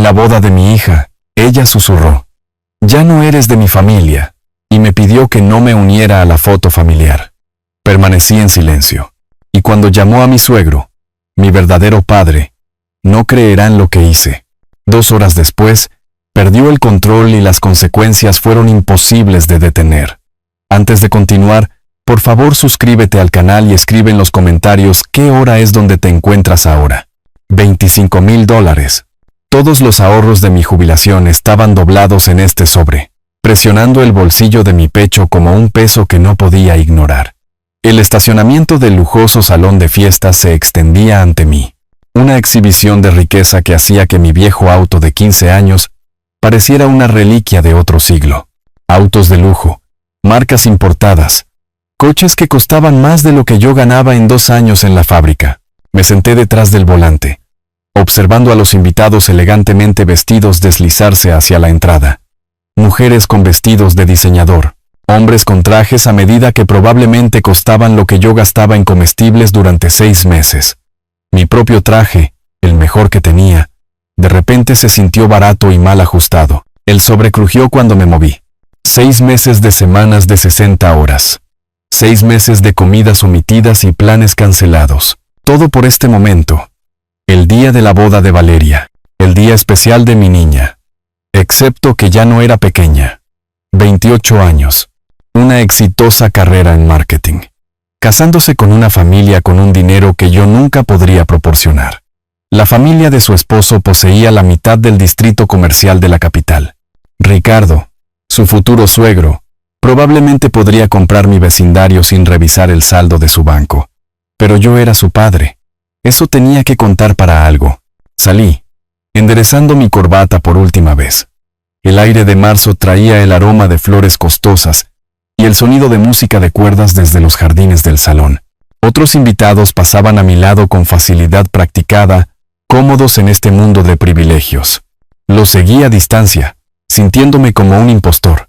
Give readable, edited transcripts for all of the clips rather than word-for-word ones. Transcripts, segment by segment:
la boda de mi hija, ella susurró. Ya no eres de mi familia, y me pidió que no me uniera a la foto familiar. Permanecí en silencio, y cuando llamó a mi suegro, mi verdadero padre, no creerán lo que hice. 2 horas después, perdió el control y las consecuencias fueron imposibles de detener. Antes de continuar, por favor suscríbete al canal y escribe en los comentarios qué hora es donde te encuentras ahora. $25,000. Todos los ahorros de mi jubilación estaban doblados en este sobre, presionando el bolsillo de mi pecho como un peso que no podía ignorar. El estacionamiento del lujoso salón de fiestas se extendía ante mí, una exhibición de riqueza que hacía que mi viejo auto de 15 años pareciera una reliquia de otro siglo. Autos de lujo, marcas importadas, coches que costaban más de lo que yo ganaba en 2 años en la fábrica. Me senté detrás del volante, observando a los invitados elegantemente vestidos deslizarse hacia la entrada. Mujeres con vestidos de diseñador, hombres con trajes a medida que probablemente costaban lo que yo gastaba en comestibles durante 6 meses. Mi propio traje, el mejor que tenía, de repente se sintió barato y mal ajustado. El sobre crujió cuando me moví. 6 meses de semanas de 60 horas. 6 meses de comidas omitidas y planes cancelados. Todo por este momento. El día de la boda de Valeria. El día especial de mi niña. Excepto que ya no era pequeña. 28 años. Una exitosa carrera en marketing. Casándose con una familia con un dinero que yo nunca podría proporcionar. La familia de su esposo poseía la mitad del distrito comercial de la capital. Ricardo, su futuro suegro, probablemente podría comprar mi vecindario sin revisar el saldo de su banco. Pero yo era su padre. Eso tenía que contar para algo. Salí, enderezando mi corbata por última vez. El aire de marzo traía el aroma de flores costosas y el sonido de música de cuerdas desde los jardines del salón. Otros invitados pasaban a mi lado con facilidad practicada, cómodos en este mundo de privilegios. Los seguí a distancia, sintiéndome como un impostor.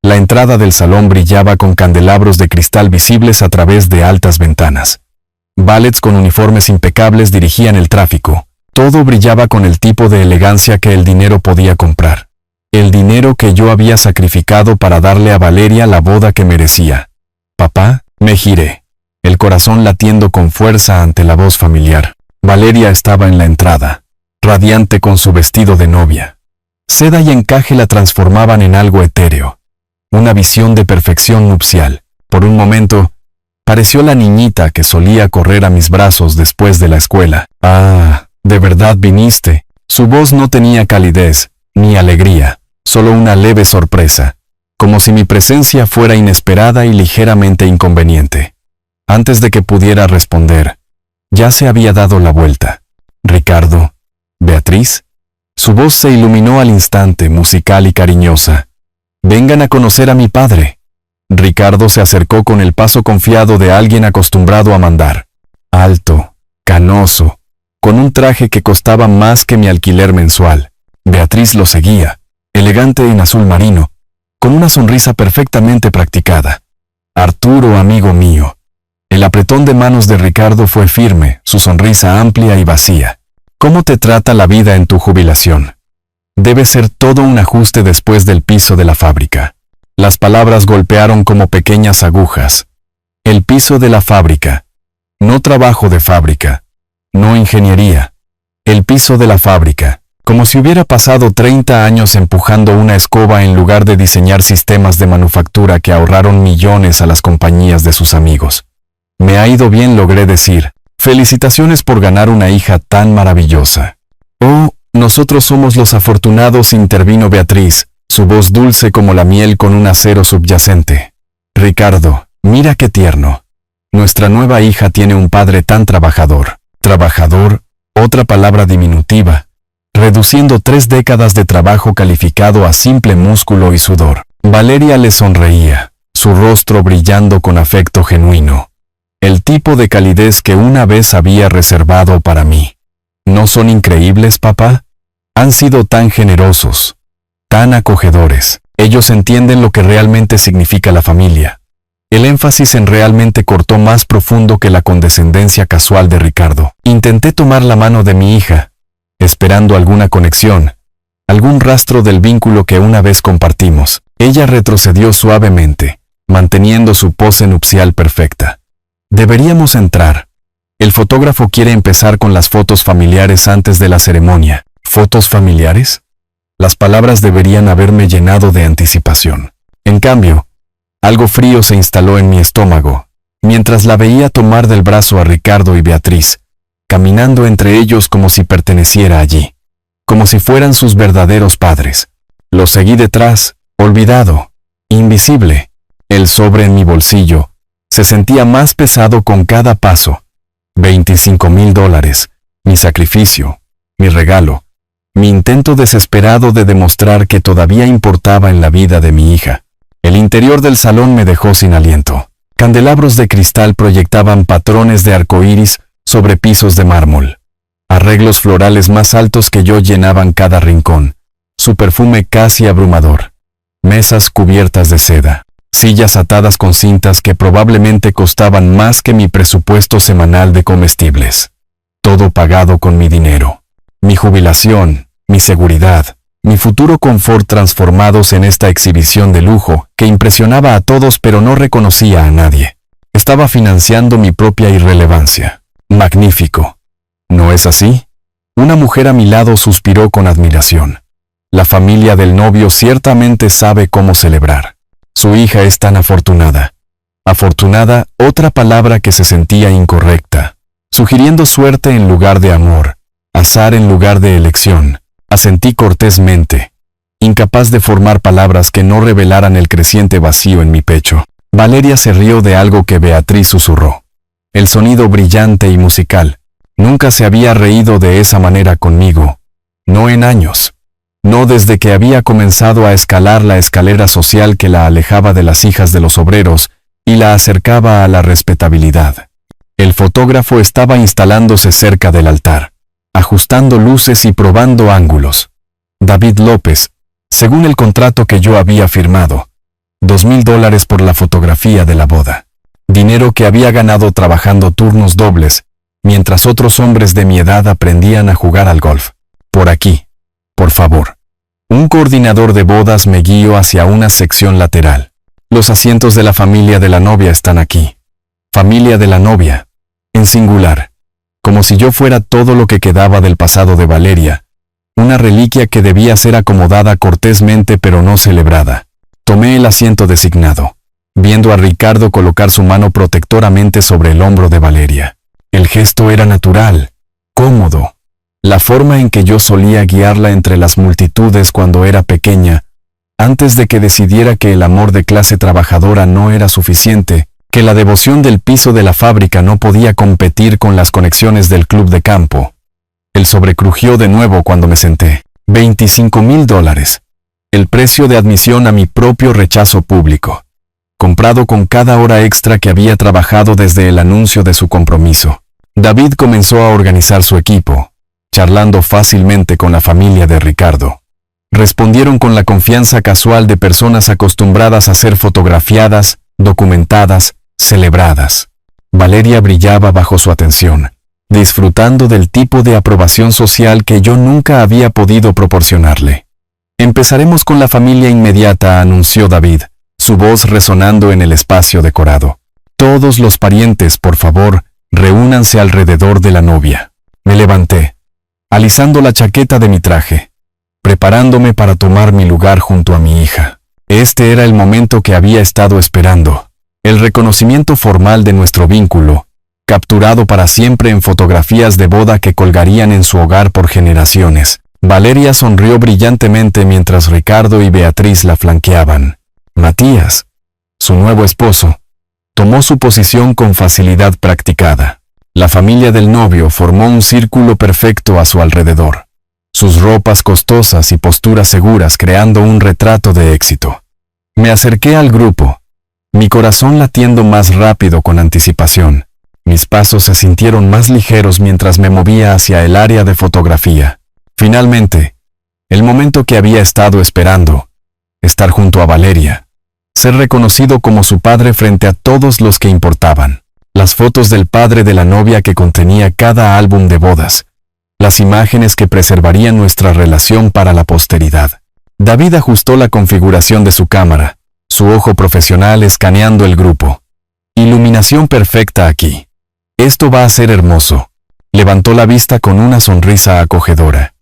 La entrada del salón brillaba con candelabros de cristal visibles a través de altas ventanas. Valets con uniformes impecables dirigían el tráfico. Todo brillaba con el tipo de elegancia que el dinero podía comprar. El dinero que yo había sacrificado para darle a Valeria la boda que merecía. «Papá», me giré, el corazón latiendo con fuerza ante la voz familiar. Valeria estaba en la entrada, radiante con su vestido de novia. Seda y encaje la transformaban en algo etéreo. Una visión de perfección nupcial. Por un momento, pareció la niñita que solía correr a mis brazos después de la escuela. «Ah, ¿de verdad viniste?» Su voz no tenía calidez, ni alegría, solo una leve sorpresa, como si mi presencia fuera inesperada y ligeramente inconveniente. Antes de que pudiera responder, ya se había dado la vuelta. «Ricardo, Beatriz». Su voz se iluminó al instante, musical y cariñosa. «Vengan a conocer a mi padre». Ricardo se acercó con el paso confiado de alguien acostumbrado a mandar. Alto, canoso, con un traje que costaba más que mi alquiler mensual. Beatriz lo seguía, elegante en azul marino, con una sonrisa perfectamente practicada. «Arturo, amigo mío». El apretón de manos de Ricardo fue firme, su sonrisa amplia y vacía. «¿Cómo te trata la vida en tu jubilación?» Debe ser todo un ajuste después del piso de la fábrica. Las palabras golpearon como pequeñas agujas. El piso de la fábrica. No trabajo de fábrica. No ingeniería. El piso de la fábrica. Como si hubiera pasado 30 años empujando una escoba en lugar de diseñar sistemas de manufactura que ahorraron millones a las compañías de sus amigos. «Me ha ido bien», logré decir. «Felicitaciones por ganar una hija tan maravillosa». «Oh, nosotros somos los afortunados», intervino Beatriz, su voz dulce como la miel con un acero subyacente. «Ricardo, mira qué tierno. Nuestra nueva hija tiene un padre tan trabajador». Trabajador, otra palabra diminutiva, reduciendo 3 décadas de trabajo calificado a simple músculo y sudor. Valeria le sonreía, su rostro brillando con afecto genuino. El tipo de calidez que una vez había reservado para mí. ¿No son increíbles, papá? Han sido tan generosos, tan acogedores. Ellos entienden lo que realmente significa la familia. El énfasis en realmente cortó más profundo que la condescendencia casual de Ricardo. Intenté tomar la mano de mi hija, esperando alguna conexión, algún rastro del vínculo que una vez compartimos. Ella retrocedió suavemente, manteniendo su pose nupcial perfecta. Deberíamos entrar. El fotógrafo quiere empezar con las fotos familiares antes de la ceremonia. ¿Fotos familiares? Las palabras deberían haberme llenado de anticipación. En cambio, algo frío se instaló en mi estómago, mientras la veía tomar del brazo a Ricardo y Beatriz, caminando entre ellos como si perteneciera allí, como si fueran sus verdaderos padres. Lo seguí detrás, olvidado, invisible. El sobre en mi bolsillo se sentía más pesado con cada paso. $25,000, mi sacrificio, mi regalo, mi intento desesperado de demostrar que todavía importaba en la vida de mi hija. El interior del salón me dejó sin aliento. Candelabros de cristal proyectaban patrones de arcoíris sobre pisos de mármol. Arreglos florales más altos que yo llenaban cada rincón, su perfume casi abrumador. Mesas cubiertas de seda, sillas atadas con cintas que probablemente costaban más que mi presupuesto semanal de comestibles. Todo pagado con mi dinero. Mi jubilación, mi seguridad, mi futuro confort transformados en esta exhibición de lujo que impresionaba a todos pero no reconocía a nadie. Estaba financiando mi propia irrelevancia. Magnífico. ¿No es así? Una mujer a mi lado suspiró con admiración. La familia del novio ciertamente sabe cómo celebrar. Su hija es tan afortunada. Afortunada, otra palabra que se sentía incorrecta, sugiriendo suerte en lugar de amor, azar en lugar de elección. Asentí cortésmente, incapaz de formar palabras que no revelaran el creciente vacío en mi pecho. Valeria se rió de algo que Beatriz susurró. El sonido brillante y musical. Nunca se había reído de esa manera conmigo. No en años. No desde que había comenzado a escalar la escalera social que la alejaba de las hijas de los obreros y la acercaba a la respetabilidad. El fotógrafo estaba instalándose cerca del altar, ajustando luces y probando ángulos. David López, según el contrato que yo había firmado, $2,000 por la fotografía de la boda. Dinero que había ganado trabajando turnos dobles, mientras otros hombres de mi edad aprendían a jugar al golf. Por aquí, por favor. Un coordinador de bodas me guió hacia una sección lateral. Los asientos de la familia de la novia están aquí. Familia de la novia, en singular. Como si yo fuera todo lo que quedaba del pasado de Valeria, una reliquia que debía ser acomodada cortésmente pero no celebrada. Tomé el asiento designado, viendo a Ricardo colocar su mano protectoramente sobre el hombro de Valeria. El gesto era natural, cómodo. La forma en que yo solía guiarla entre las multitudes cuando era pequeña, antes de que decidiera que el amor de clase trabajadora no era suficiente, que la devoción del piso de la fábrica no podía competir con las conexiones del club de campo. El sobre crujió de nuevo cuando me senté. $25,000. El precio de admisión a mi propio rechazo público, comprado con cada hora extra que había trabajado desde el anuncio de su compromiso. David comenzó a organizar su equipo, charlando fácilmente con la familia de Ricardo. Respondieron con la confianza casual de personas acostumbradas a ser fotografiadas, documentadas, celebradas. Valeria brillaba bajo su atención, disfrutando del tipo de aprobación social que yo nunca había podido proporcionarle. Empezaremos con la familia inmediata, anunció David, su voz resonando en el espacio decorado. Todos los parientes, por favor, reúnanse alrededor de la novia. Me levanté, alisando la chaqueta de mi traje, preparándome para tomar mi lugar junto a mi hija. Este era el momento que había estado esperando. El reconocimiento formal de nuestro vínculo, capturado para siempre en fotografías de boda que colgarían en su hogar por generaciones. Valeria sonrió brillantemente mientras Ricardo y Beatriz la flanqueaban. Matías, su nuevo esposo, tomó su posición con facilidad practicada. La familia del novio formó un círculo perfecto a su alrededor, sus ropas costosas y posturas seguras creando un retrato de éxito. Me acerqué al grupo, mi corazón latiendo más rápido con anticipación. Mis pasos se sintieron más ligeros mientras me movía hacia el área de fotografía. Finalmente, el momento que había estado esperando, estar junto a Valeria, ser reconocido como su padre frente a todos los que importaban. Las fotos del padre de la novia que contenía cada álbum de bodas, las imágenes que preservarían nuestra relación para la posteridad. David ajustó la configuración de su cámara, su ojo profesional escaneando el grupo. Iluminación perfecta aquí. Esto va a ser hermoso. Levantó la vista con una sonrisa acogedora.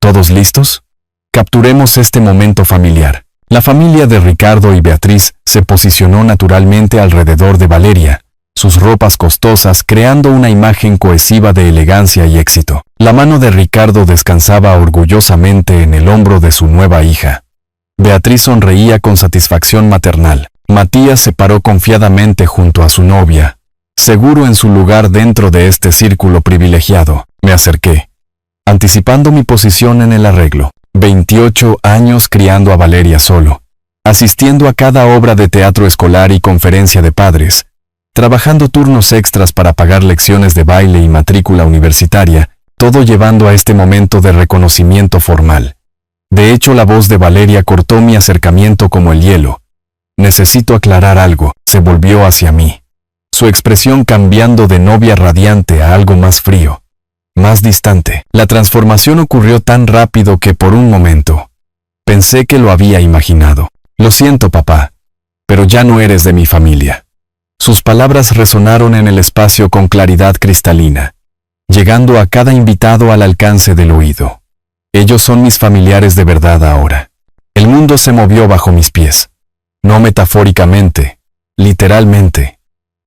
¿Todos listos? Capturemos este momento familiar. La familia de Ricardo y Beatriz se posicionó naturalmente alrededor de Valeria, sus ropas costosas creando una imagen cohesiva de elegancia y éxito. La mano de Ricardo descansaba orgullosamente en el hombro de su nueva hija. Beatriz sonreía con satisfacción maternal. Matías se paró confiadamente junto a su novia, seguro en su lugar dentro de este círculo privilegiado. Me acerqué, anticipando mi posición en el arreglo. 28 años criando a Valeria solo, asistiendo a cada obra de teatro escolar y conferencia de padres, trabajando turnos extras para pagar lecciones de baile y matrícula universitaria, todo llevando a este momento de reconocimiento formal. De hecho, la voz de Valeria cortó mi acercamiento como el hielo. Necesito aclarar algo, se volvió hacia mí, su expresión cambiando de novia radiante a algo más frío, más distante. La transformación ocurrió tan rápido que por un momento pensé que lo había imaginado. Lo siento, papá, pero ya no eres de mi familia. Sus palabras resonaron en el espacio con claridad cristalina, llegando a cada invitado al alcance del oído. Ellos son mis familiares de verdad ahora. El mundo se movió bajo mis pies. No metafóricamente, literalmente.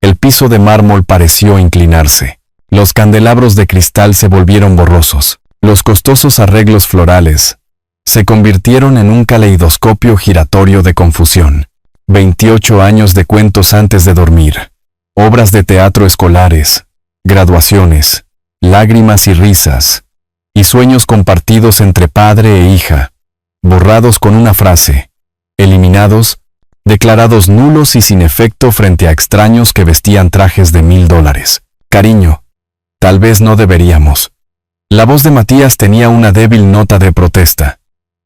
El piso de mármol pareció inclinarse. Los candelabros de cristal se volvieron borrosos. Los costosos arreglos florales se convirtieron en un caleidoscopio giratorio de confusión. 28 años de cuentos antes de dormir, obras de teatro escolares, graduaciones, lágrimas y risas, y sueños compartidos entre padre e hija, borrados con una frase, eliminados, declarados nulos y sin efecto frente a extraños que vestían trajes de $1000. Cariño, tal vez no deberíamos. La voz de Matías tenía una débil nota de protesta,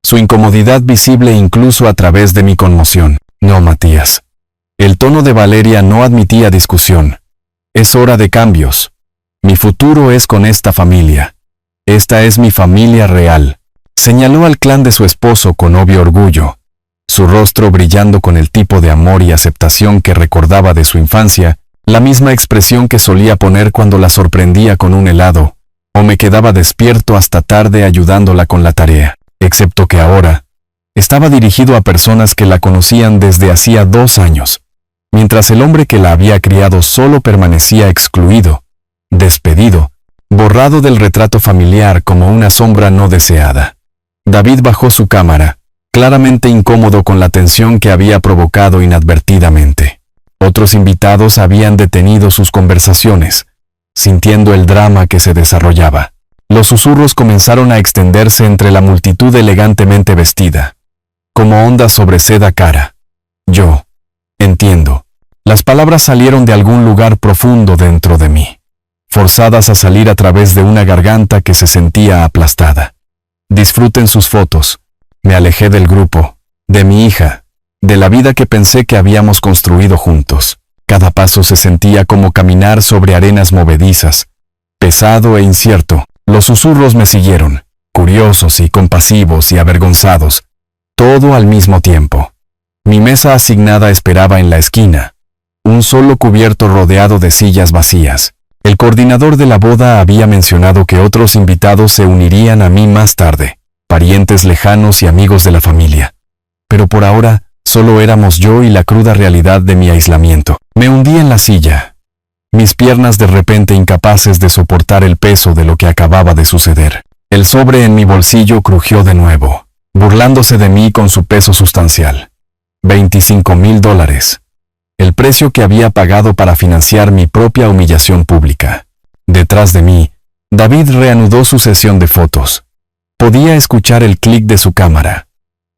su incomodidad visible incluso a través de mi conmoción. No, Matías. El tono de Valeria no admitía discusión. Es hora de cambios. Mi futuro es con esta familia. Esta es mi familia real. Señaló al clan de su esposo con obvio orgullo, su rostro brillando con el tipo de amor y aceptación que recordaba de su infancia, la misma expresión que solía poner cuando la sorprendía con un helado, o me quedaba despierto hasta tarde ayudándola con la tarea, excepto que ahora estaba dirigido a personas que la conocían desde hacía 2 años, mientras el hombre que la había criado solo permanecía excluido, despedido, borrado del retrato familiar como una sombra no deseada. David bajó su cámara, claramente incómodo con la tensión que había provocado inadvertidamente. Otros invitados habían detenido sus conversaciones, sintiendo el drama que se desarrollaba. Los susurros comenzaron a extenderse entre la multitud elegantemente vestida, como ondas sobre seda cara. Yo entiendo. Las palabras salieron de algún lugar profundo dentro de mí, forzadas a salir a través de una garganta que se sentía aplastada. Disfruten sus fotos. Me alejé del grupo, de mi hija, de la vida que pensé que habíamos construido juntos. Cada paso se sentía como caminar sobre arenas movedizas, pesado e incierto. Los susurros me siguieron, curiosos y compasivos y avergonzados, todo al mismo tiempo. Mi mesa asignada esperaba en la esquina, un solo cubierto rodeado de sillas vacías. El coordinador de la boda había mencionado que otros invitados se unirían a mí más tarde, parientes lejanos y amigos de la familia. Pero por ahora, solo éramos yo y la cruda realidad de mi aislamiento. Me hundí en la silla, mis piernas de repente incapaces de soportar el peso de lo que acababa de suceder. El sobre en mi bolsillo crujió de nuevo, burlándose de mí con su peso sustancial. $25,000. El precio que había pagado para financiar mi propia humillación pública. Detrás de mí, David reanudó su sesión de fotos. Podía escuchar el clic de su cámara,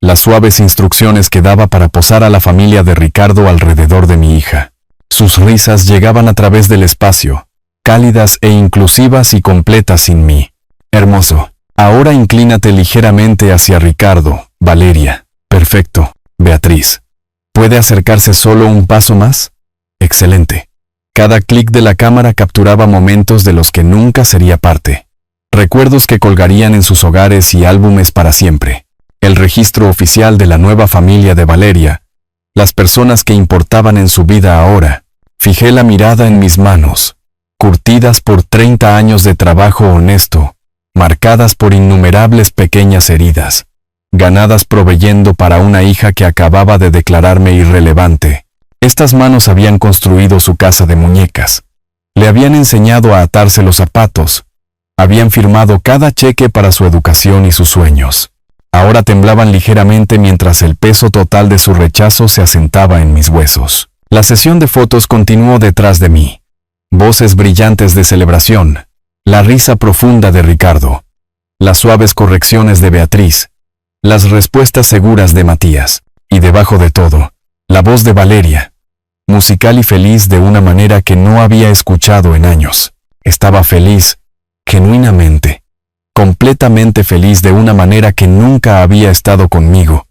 las suaves instrucciones que daba para posar a la familia de Ricardo alrededor de mi hija. Sus risas llegaban a través del espacio, cálidas e inclusivas y completas sin mí. Hermoso. Ahora inclínate ligeramente hacia Ricardo, Valeria. Perfecto. Beatriz. ¿Puede acercarse solo un paso más? Excelente. Cada clic de la cámara capturaba momentos de los que nunca sería parte. recuerdos que colgarían en sus hogares y álbumes para siempre, el registro oficial de la nueva familia de Valeria, las personas que importaban en su vida ahora. Fijé la mirada en mis manos, curtidas por 30 años de trabajo honesto, marcadas por innumerables pequeñas heridas, ganadas proveyendo para una hija que acababa de declararme irrelevante. Estas manos habían construido su casa de muñecas. Le habían enseñado a atarse los zapatos. Habían firmado cada cheque para su educación y sus sueños. Ahora temblaban ligeramente mientras el peso total de su rechazo se asentaba en mis huesos. La sesión de fotos continuó detrás de mí. Voces brillantes de celebración, la risa profunda de Ricardo, las suaves correcciones de Beatriz, las respuestas seguras de Matías, y debajo de todo, la voz de Valeria, musical y feliz de una manera que no había escuchado en años. Estaba feliz, genuinamente, completamente feliz de una manera que nunca había estado conmigo.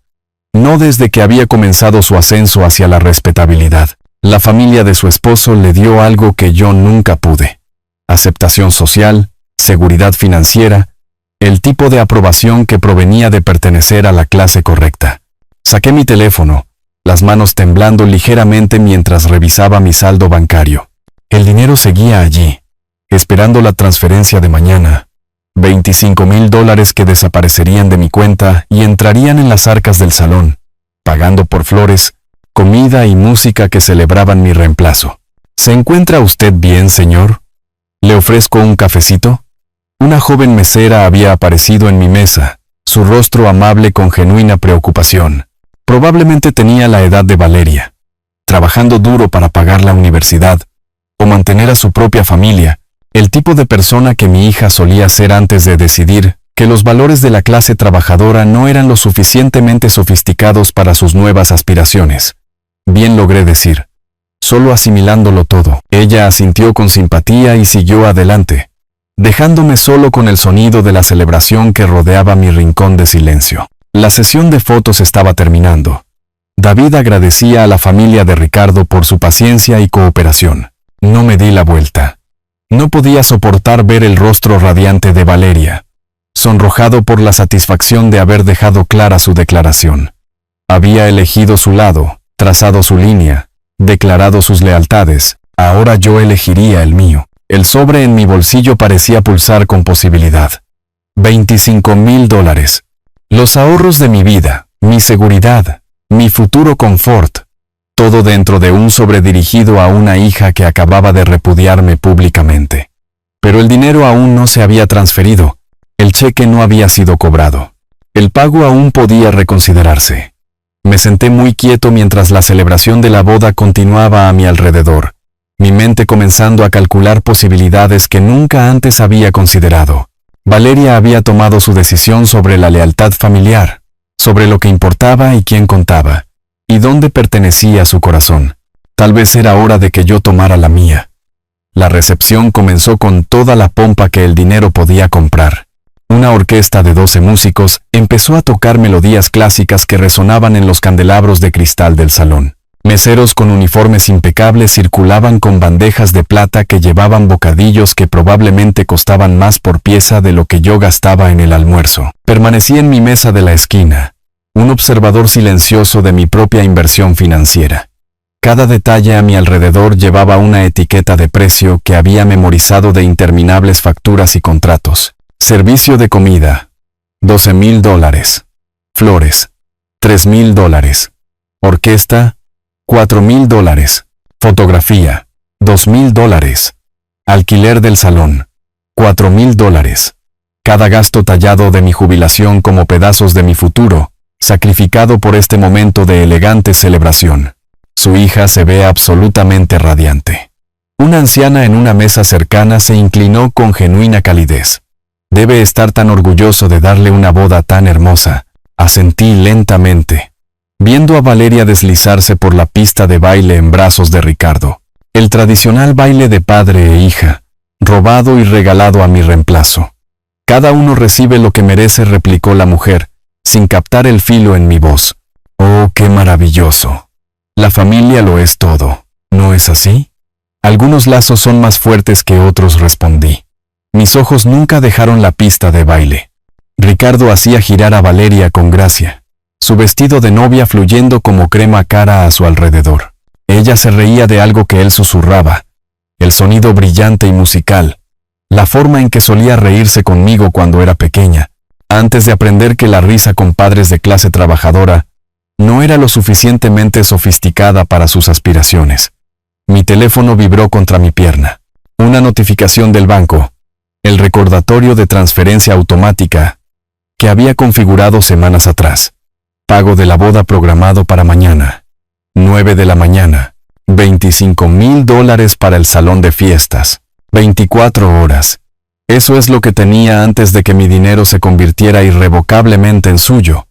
No desde que había comenzado su ascenso hacia la respetabilidad. La familia de su esposo le dio algo que yo nunca pude: aceptación social, seguridad financiera, el tipo de aprobación que provenía de pertenecer a la clase correcta. Saqué mi teléfono, las manos temblando ligeramente mientras revisaba mi saldo bancario. El dinero seguía allí, esperando la transferencia de mañana. $25,000 que desaparecerían de mi cuenta y entrarían en las arcas del salón, pagando por flores, comida y música que celebraban mi reemplazo. ¿Se encuentra usted bien, señor? ¿Le ofrezco un cafecito? Una joven mesera había aparecido en mi mesa, su rostro amable con genuina preocupación. Probablemente tenía la edad de Valeria, trabajando duro para pagar la universidad o mantener a su propia familia, el tipo de persona que mi hija solía ser antes de decidir que los valores de la clase trabajadora no eran lo suficientemente sofisticados para sus nuevas aspiraciones. Bien logré decir, solo asimilándolo todo. Ella asintió con simpatía y siguió adelante, dejándome solo con el sonido de la celebración que rodeaba mi rincón de silencio. La sesión de fotos estaba terminando. David agradecía a la familia de Ricardo por su paciencia y cooperación. No me di la vuelta. No podía soportar ver el rostro radiante de Valeria, sonrojado por la satisfacción de haber dejado clara su declaración. Había elegido su lado, trazado su línea, declarado sus lealtades. Ahora yo elegiría el mío. El sobre en mi bolsillo parecía pulsar con posibilidad. $25,000. Los ahorros de mi vida, mi seguridad, mi futuro confort. Todo dentro de un sobre dirigido a una hija que acababa de repudiarme públicamente. Pero el dinero aún no se había transferido. El cheque no había sido cobrado. El pago aún podía reconsiderarse. Me senté muy quieto mientras la celebración de la boda continuaba a mi alrededor, mi mente comenzando a calcular posibilidades que nunca antes había considerado. Valeria había tomado su decisión sobre la lealtad familiar, sobre lo que importaba y quién contaba, y dónde pertenecía su corazón. Tal vez era hora de que yo tomara la mía. La recepción comenzó con toda la pompa que el dinero podía comprar. Una orquesta de 12 músicos empezó a tocar melodías clásicas que resonaban en los candelabros de cristal del salón. Meseros con uniformes impecables circulaban con bandejas de plata que llevaban bocadillos que probablemente costaban más por pieza de lo que yo gastaba en el almuerzo. Permanecí en mi mesa de la esquina, un observador silencioso de mi propia inversión financiera. Cada detalle a mi alrededor llevaba una etiqueta de precio que había memorizado de interminables facturas y contratos. Servicio de comida, $12,000. Flores, $3,000. Orquesta, $4,000. Fotografía, $2,000. Alquiler del salón, $4,000. Cada gasto tallado de mi jubilación como pedazos de mi futuro, sacrificado por este momento de elegante celebración. Su hija se ve absolutamente radiante. Una anciana en una mesa cercana se inclinó con genuina calidez. Debe estar tan orgulloso de darle una boda tan hermosa, asentí lentamente, viendo a Valeria deslizarse por la pista de baile en brazos de Ricardo. El tradicional baile de padre e hija, robado y regalado a mi reemplazo. Cada uno recibe lo que merece, replicó la mujer, sin captar el filo en mi voz. Oh, qué maravilloso. La familia lo es todo, ¿no es así? Algunos lazos son más fuertes que otros, respondí. Mis ojos nunca dejaron la pista de baile. Ricardo hacía girar a Valeria con gracia, su vestido de novia fluyendo como crema cara a su alrededor. Ella se reía de algo que él susurraba, el sonido brillante y musical, la forma en que solía reírse conmigo cuando era pequeña, antes de aprender que la risa con padres de clase trabajadora no era lo suficientemente sofisticada para sus aspiraciones. Mi teléfono vibró contra mi pierna. Una notificación del banco, el recordatorio de transferencia automática que había configurado semanas atrás. Pago de la boda programado para mañana. 9 de la mañana. $25,000 para el salón de fiestas. 24 horas. Eso es lo que tenía antes de que mi dinero se convirtiera irrevocablemente en suyo.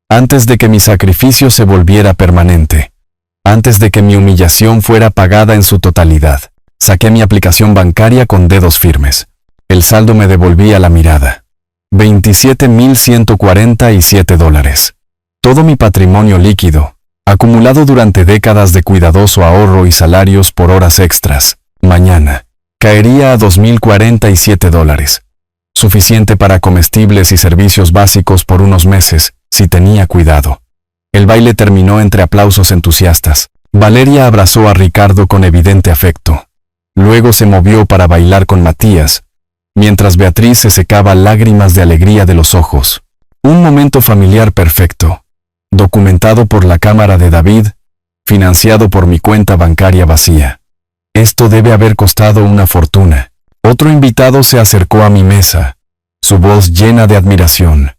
Antes de que mi sacrificio se volviera permanente. Antes de que mi humillación fuera pagada en su totalidad. Saqué mi aplicación bancaria con dedos firmes. El saldo me devolvía la mirada. $27,147. Todo mi patrimonio líquido, acumulado durante décadas de cuidadoso ahorro y salarios por horas extras, mañana, caería a $2,047. Suficiente para comestibles y servicios básicos por unos meses, si tenía cuidado. El baile terminó entre aplausos entusiastas. Valeria abrazó a Ricardo con evidente afecto. Luego se movió para bailar con Matías, mientras Beatriz se secaba lágrimas de alegría de los ojos. Un momento familiar perfecto, documentado por la cámara de David, financiado por mi cuenta bancaria vacía. Esto debe haber costado una fortuna. Otro invitado se acercó a mi mesa, su voz llena de admiración.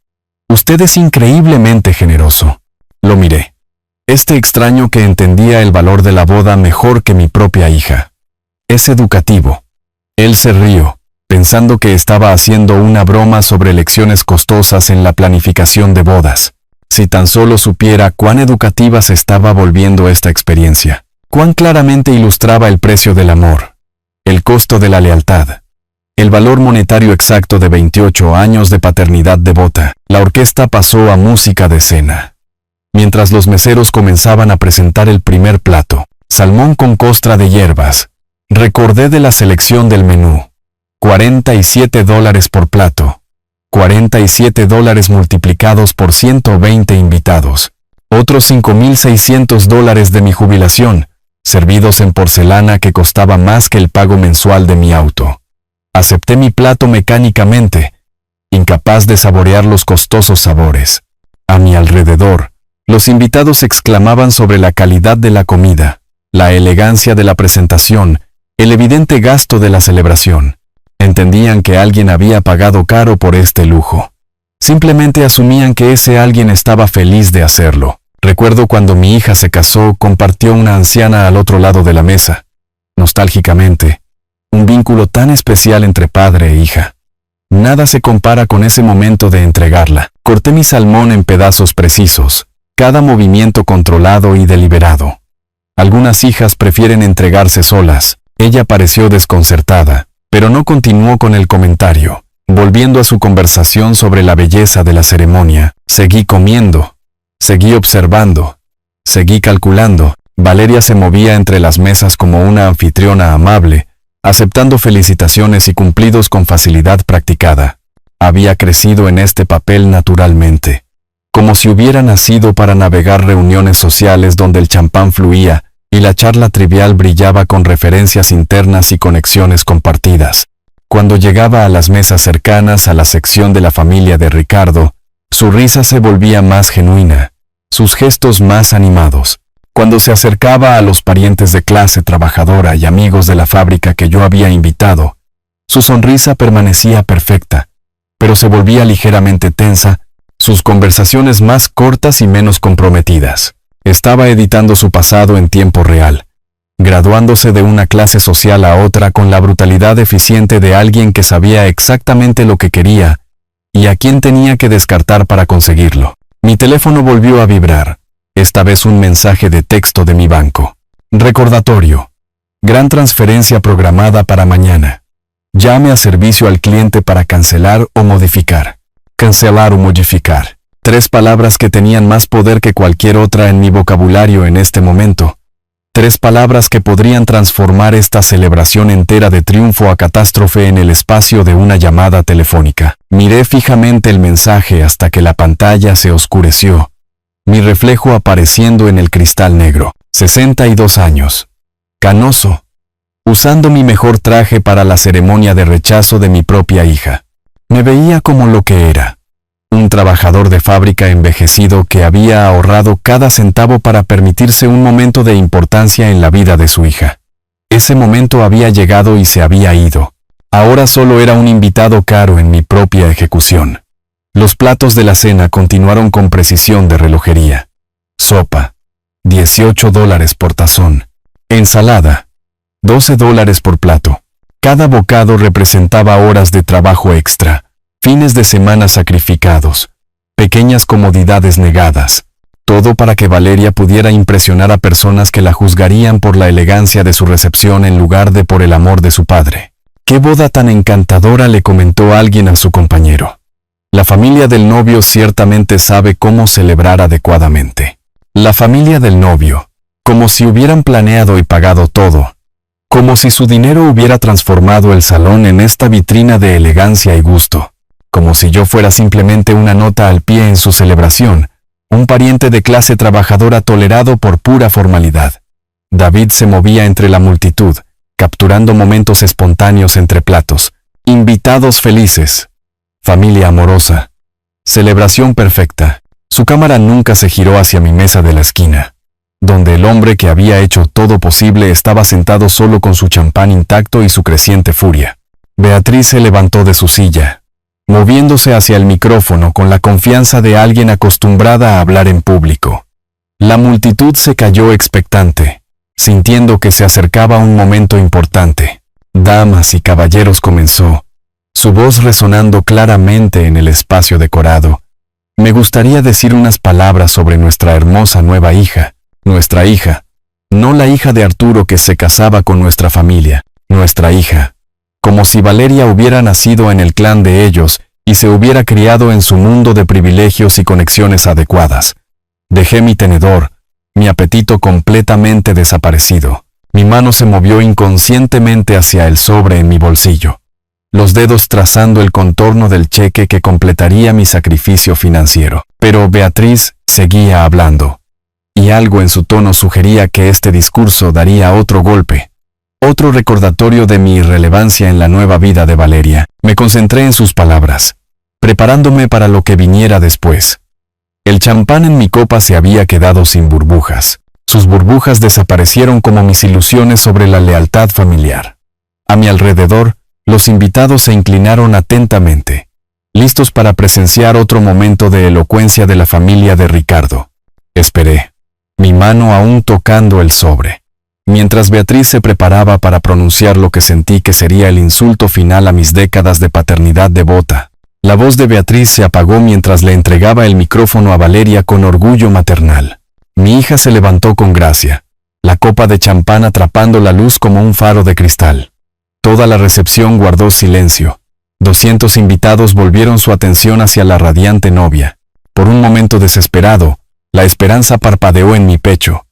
Usted es increíblemente generoso. Lo miré. Este extraño que entendía el valor de la boda mejor que mi propia hija. Es educativo. Él se rió, pensando que estaba haciendo una broma sobre lecciones costosas en la planificación de bodas. Si tan solo supiera cuán educativa se estaba volviendo esta experiencia, cuán claramente ilustraba el precio del amor, el costo de la lealtad, el valor monetario exacto de 28 años de paternidad devota. La orquesta pasó a música de cena. Mientras los meseros comenzaban a presentar el primer plato, salmón con costra de hierbas, recordé de la selección del menú. $47 por plato. $47 multiplicados por 120 invitados. Otros $5,600 de mi jubilación, servidos en porcelana que costaba más que el pago mensual de mi auto. Acepté mi plato mecánicamente, incapaz de saborear los costosos sabores. A mi alrededor, los invitados exclamaban sobre la calidad de la comida, la elegancia de la presentación, el evidente gasto de la celebración. Entendían que alguien había pagado caro por este lujo. Simplemente asumían que ese alguien estaba feliz de hacerlo. Recuerdo cuando mi hija se casó, compartió una anciana al otro lado de la mesa. Nostálgicamente, un vínculo tan especial entre padre e hija. Nada se compara con ese momento de entregarla. Corté mi salmón en pedazos precisos, cada movimiento controlado y deliberado. Algunas hijas prefieren entregarse solas. Ella pareció desconcertada, pero no continuó con el comentario. Volviendo a su conversación sobre la belleza de la ceremonia, seguí comiendo, seguí observando, seguí calculando. Valeria se movía entre las mesas como una anfitriona amable, aceptando felicitaciones y cumplidos con facilidad practicada. Había crecido en este papel naturalmente, como si hubiera nacido para navegar reuniones sociales donde el champán fluía y la charla trivial brillaba con referencias internas y conexiones compartidas. Cuando llegaba a las mesas cercanas a la sección de la familia de Ricardo, su risa se volvía más genuina, sus gestos más animados. Cuando se acercaba a los parientes de clase trabajadora y amigos de la fábrica que yo había invitado, su sonrisa permanecía perfecta, pero se volvía ligeramente tensa, sus conversaciones más cortas y menos comprometidas. Estaba editando su pasado en tiempo real, graduándose de una clase social a otra con la brutalidad eficiente de alguien que sabía exactamente lo que quería y a quién tenía que descartar para conseguirlo. Mi teléfono volvió a vibrar, esta vez un mensaje de texto de mi banco. Recordatorio. Gran transferencia programada para mañana. Llame a servicio al cliente para cancelar o modificar. Cancelar o modificar. 3 palabras que tenían más poder que cualquier otra en mi vocabulario en este momento. 3 palabras que podrían transformar esta celebración entera de triunfo a catástrofe en el espacio de una llamada telefónica. Miré fijamente el mensaje hasta que la pantalla se oscureció, mi reflejo apareciendo en el cristal negro. 62 años. Canoso. Usando mi mejor traje para la ceremonia de rechazo de mi propia hija. Me veía como lo que era. Un trabajador de fábrica envejecido que había ahorrado cada centavo para permitirse un momento de importancia en la vida de su hija. Ese momento había llegado y se había ido. Ahora solo era un invitado caro en mi propia ejecución. Los platos de la cena continuaron con precisión de relojería. Sopa, $18 por tazón. Ensalada, $12 por plato. Cada bocado representaba horas de trabajo extra, fines de semana sacrificados, pequeñas comodidades negadas. Todo para que Valeria pudiera impresionar a personas que la juzgarían por la elegancia de su recepción en lugar de por el amor de su padre. «¡Qué boda tan encantadora!», le comentó alguien a su compañero. La familia del novio ciertamente sabe cómo celebrar adecuadamente. La familia del novio, como si hubieran planeado y pagado todo. Como si su dinero hubiera transformado el salón en esta vitrina de elegancia y gusto. Como si yo fuera simplemente una nota al pie en su celebración, un pariente de clase trabajadora tolerado por pura formalidad. David se movía entre la multitud, capturando momentos espontáneos entre platos, invitados felices, familia amorosa, celebración perfecta. Su cámara nunca se giró hacia mi mesa de la esquina, donde el hombre que había hecho todo posible estaba sentado solo con su champán intacto y su creciente furia. Beatriz se levantó de su silla, moviéndose hacia el micrófono con la confianza de alguien acostumbrada a hablar en público. La multitud se calló expectante, sintiendo que se acercaba un momento importante. «Damas y caballeros», comenzó, su voz resonando claramente en el espacio decorado. «Me gustaría decir unas palabras sobre nuestra hermosa nueva hija, nuestra hija, no la hija de Arturo que se casaba con nuestra familia, nuestra hija, como si Valeria hubiera nacido en el clan de ellos y se hubiera criado en su mundo de privilegios y conexiones adecuadas. Dejé mi tenedor, mi apetito completamente desaparecido. Mi mano se movió inconscientemente hacia el sobre en mi bolsillo, los dedos trazando el contorno del cheque que completaría mi sacrificio financiero. Pero Beatriz seguía hablando, y algo en su tono sugería que este discurso daría otro golpe, otro recordatorio de mi irrelevancia en la nueva vida de Valeria. Me concentré en sus palabras, preparándome para lo que viniera después. El champán en mi copa se había quedado sin burbujas. Sus burbujas desaparecieron como mis ilusiones sobre la lealtad familiar. A mi alrededor, los invitados se inclinaron atentamente, listos para presenciar otro momento de elocuencia de la familia de Ricardo. Esperé, mi mano aún tocando el sobre, mientras Beatriz se preparaba para pronunciar lo que sentí que sería el insulto final a mis décadas de paternidad devota. La voz de Beatriz se apagó mientras le entregaba el micrófono a Valeria con orgullo maternal. Mi hija se levantó con gracia, la copa de champán atrapando la luz como un faro de cristal. Toda la recepción guardó silencio. 200 invitados volvieron su atención hacia la radiante novia. Por un momento desesperado, la esperanza parpadeó en mi pecho.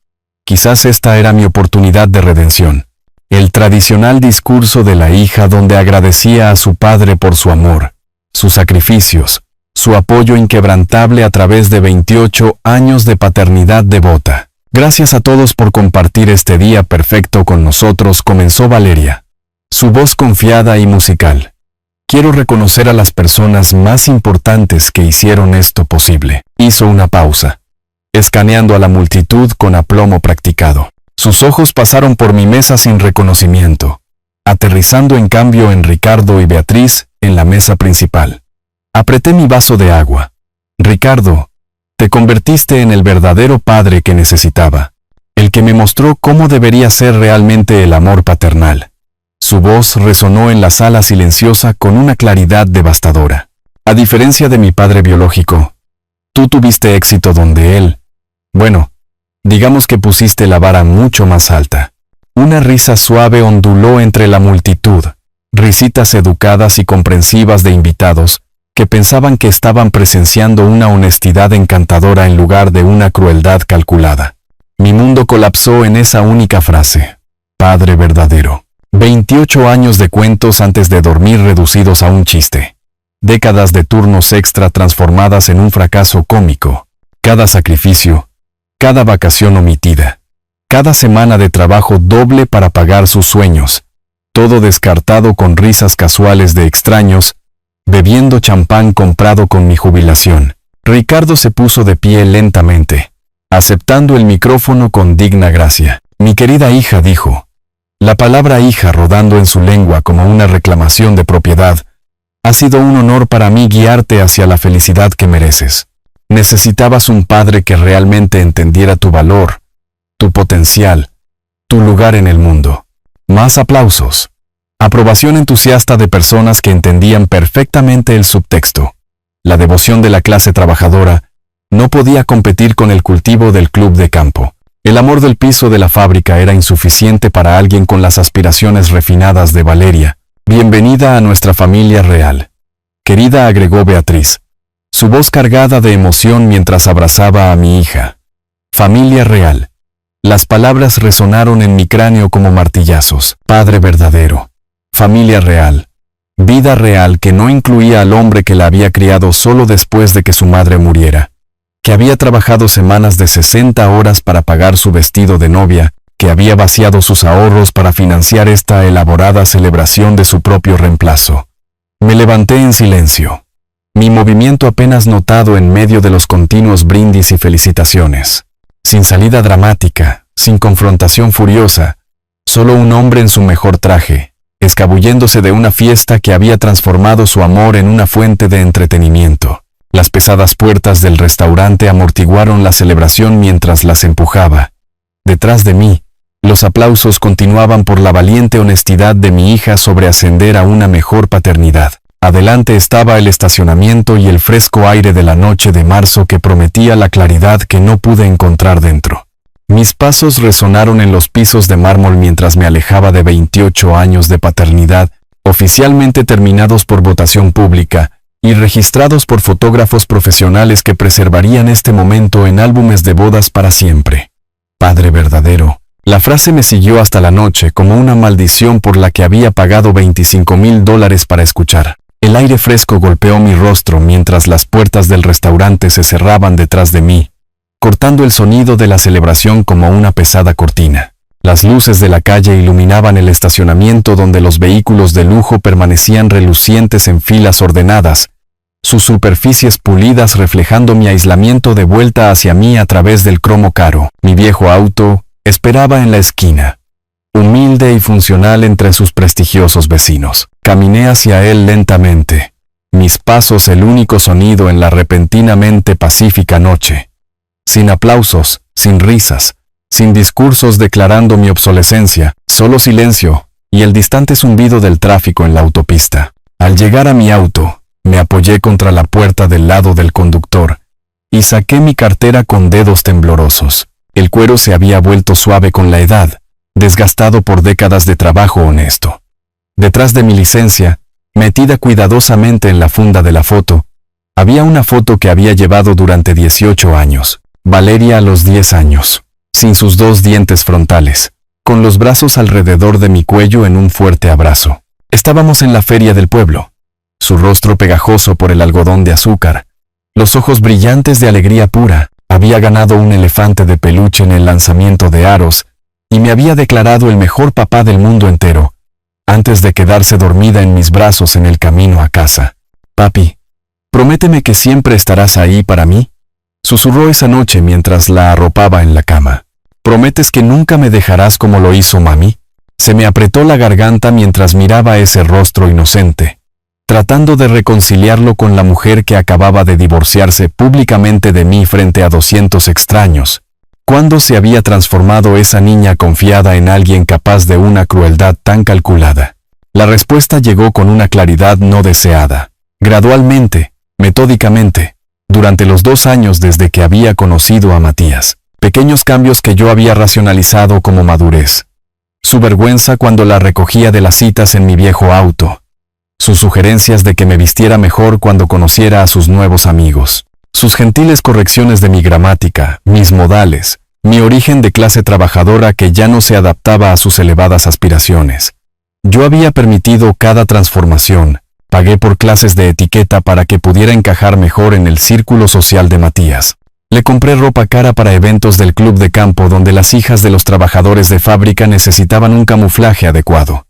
Quizás esta era mi oportunidad de redención. El tradicional discurso de la hija donde agradecía a su padre por su amor, sus sacrificios, su apoyo inquebrantable a través de 28 años de paternidad devota. «Gracias a todos por compartir este día perfecto con nosotros», comenzó Valeria, su voz confiada y musical. «Quiero reconocer a las personas más importantes que hicieron esto posible». Hizo una pausa, escaneando a la multitud con aplomo practicado. Sus ojos pasaron por mi mesa sin reconocimiento, aterrizando en cambio en Ricardo y Beatriz en la mesa principal. Apreté mi vaso de agua. «Ricardo, te convertiste en el verdadero padre que necesitaba, el que me mostró cómo debería ser realmente el amor paternal». Su voz resonó en la sala silenciosa con una claridad devastadora. «A diferencia de mi padre biológico, tú tuviste éxito donde él, bueno, digamos que pusiste la vara mucho más alta». Una risa suave onduló entre la multitud, risitas educadas y comprensivas de invitados que pensaban que estaban presenciando una honestidad encantadora en lugar de una crueldad calculada. Mi mundo colapsó en esa única frase. Padre verdadero. 28 años de cuentos antes de dormir reducidos a un chiste. Décadas de turnos extra transformadas en un fracaso cómico. Cada sacrificio, cada vacación omitida, cada semana de trabajo doble para pagar sus sueños. Todo descartado con risas casuales de extraños, bebiendo champán comprado con mi jubilación. Ricardo se puso de pie lentamente, aceptando el micrófono con digna gracia. Mi querida hija, dijo. La palabra hija rodando en su lengua como una reclamación de propiedad. Ha sido un honor para mí guiarte hacia la felicidad que mereces. Necesitabas un padre que realmente entendiera tu valor, tu potencial, tu lugar en el mundo. Más aplausos. Aprobación entusiasta de personas que entendían perfectamente el subtexto. La devoción de la clase trabajadora no podía competir con el cultivo del club de campo. El amor del piso de la fábrica era insuficiente para alguien con las aspiraciones refinadas de Valeria. Bienvenida a nuestra familia real. Querida, agregó Beatriz, su voz cargada de emoción mientras abrazaba a mi hija. Familia real. Las palabras resonaron en mi cráneo como martillazos. Padre verdadero. Familia real. Vida real que no incluía al hombre que la había criado solo después de que su madre muriera. Que había trabajado semanas de 60 horas para pagar su vestido de novia, que había vaciado sus ahorros para financiar esta elaborada celebración de su propio reemplazo. Me levanté en silencio. Mi movimiento apenas notado en medio de los continuos brindis y felicitaciones. Sin salida dramática, sin confrontación furiosa, solo un hombre en su mejor traje, escabulléndose de una fiesta que había transformado su amor en una fuente de entretenimiento. Las pesadas puertas del restaurante amortiguaron la celebración mientras las empujaba. Detrás de mí, los aplausos continuaban por la valiente honestidad de mi hija sobre ascender a una mejor paternidad. Adelante estaba el estacionamiento y el fresco aire de la noche de marzo que prometía la claridad que no pude encontrar dentro. Mis pasos resonaron en los pisos de mármol mientras me alejaba de 28 años de paternidad, oficialmente terminados por votación pública, y registrados por fotógrafos profesionales que preservarían este momento en álbumes de bodas para siempre. Padre verdadero. La frase me siguió hasta la noche como una maldición por la que había pagado $25,000 para escuchar. El aire fresco golpeó mi rostro mientras las puertas del restaurante se cerraban detrás de mí, cortando el sonido de la celebración como una pesada cortina. Las luces de la calle iluminaban el estacionamiento donde los vehículos de lujo permanecían relucientes en filas ordenadas, sus superficies pulidas reflejando mi aislamiento de vuelta hacia mí a través del cromo caro. Mi viejo auto esperaba en la esquina, humilde y funcional entre sus prestigiosos vecinos. Caminé hacia él lentamente, mis pasos el único sonido en la repentinamente pacífica noche. Sin aplausos, sin risas, sin discursos declarando mi obsolescencia, solo silencio y el distante zumbido del tráfico en la autopista. Al llegar a mi auto, me apoyé contra la puerta del lado del conductor y saqué mi cartera con dedos temblorosos. El cuero se había vuelto suave con la edad, desgastado por décadas de trabajo honesto. Detrás de mi licencia, metida cuidadosamente en la funda de la foto, había una foto que había llevado durante 18 años. Valeria a los 10 años, sin sus 2 dientes frontales, con los brazos alrededor de mi cuello en un fuerte abrazo. Estábamos en la feria del pueblo. Su rostro pegajoso por el algodón de azúcar, los ojos brillantes de alegría pura. Había ganado un elefante de peluche en el lanzamiento de aros y me había declarado el mejor papá del mundo entero, antes de quedarse dormida en mis brazos en el camino a casa. Papi, prométeme que siempre estarás ahí para mí, susurró esa noche mientras la arropaba en la cama. ¿Prometes que nunca me dejarás como lo hizo mami? Se me apretó la garganta mientras miraba ese rostro inocente, tratando de reconciliarlo con la mujer que acababa de divorciarse públicamente de mí frente a 200 extraños. ¿Cuándo se había transformado esa niña confiada en alguien capaz de una crueldad tan calculada? La respuesta llegó con una claridad no deseada. Gradualmente, metódicamente, durante los 2 años desde que había conocido a Matías. Pequeños cambios que yo había racionalizado como madurez. Su vergüenza cuando la recogía de las citas en mi viejo auto. Sus sugerencias de que me vistiera mejor cuando conociera a sus nuevos amigos. Sus gentiles correcciones de mi gramática, mis modales, mi origen de clase trabajadora que ya no se adaptaba a sus elevadas aspiraciones. Yo había permitido cada transformación, pagué por clases de etiqueta para que pudiera encajar mejor en el círculo social de Matías. Le compré ropa cara para eventos del club de campo donde las hijas de los trabajadores de fábrica necesitaban un camuflaje adecuado.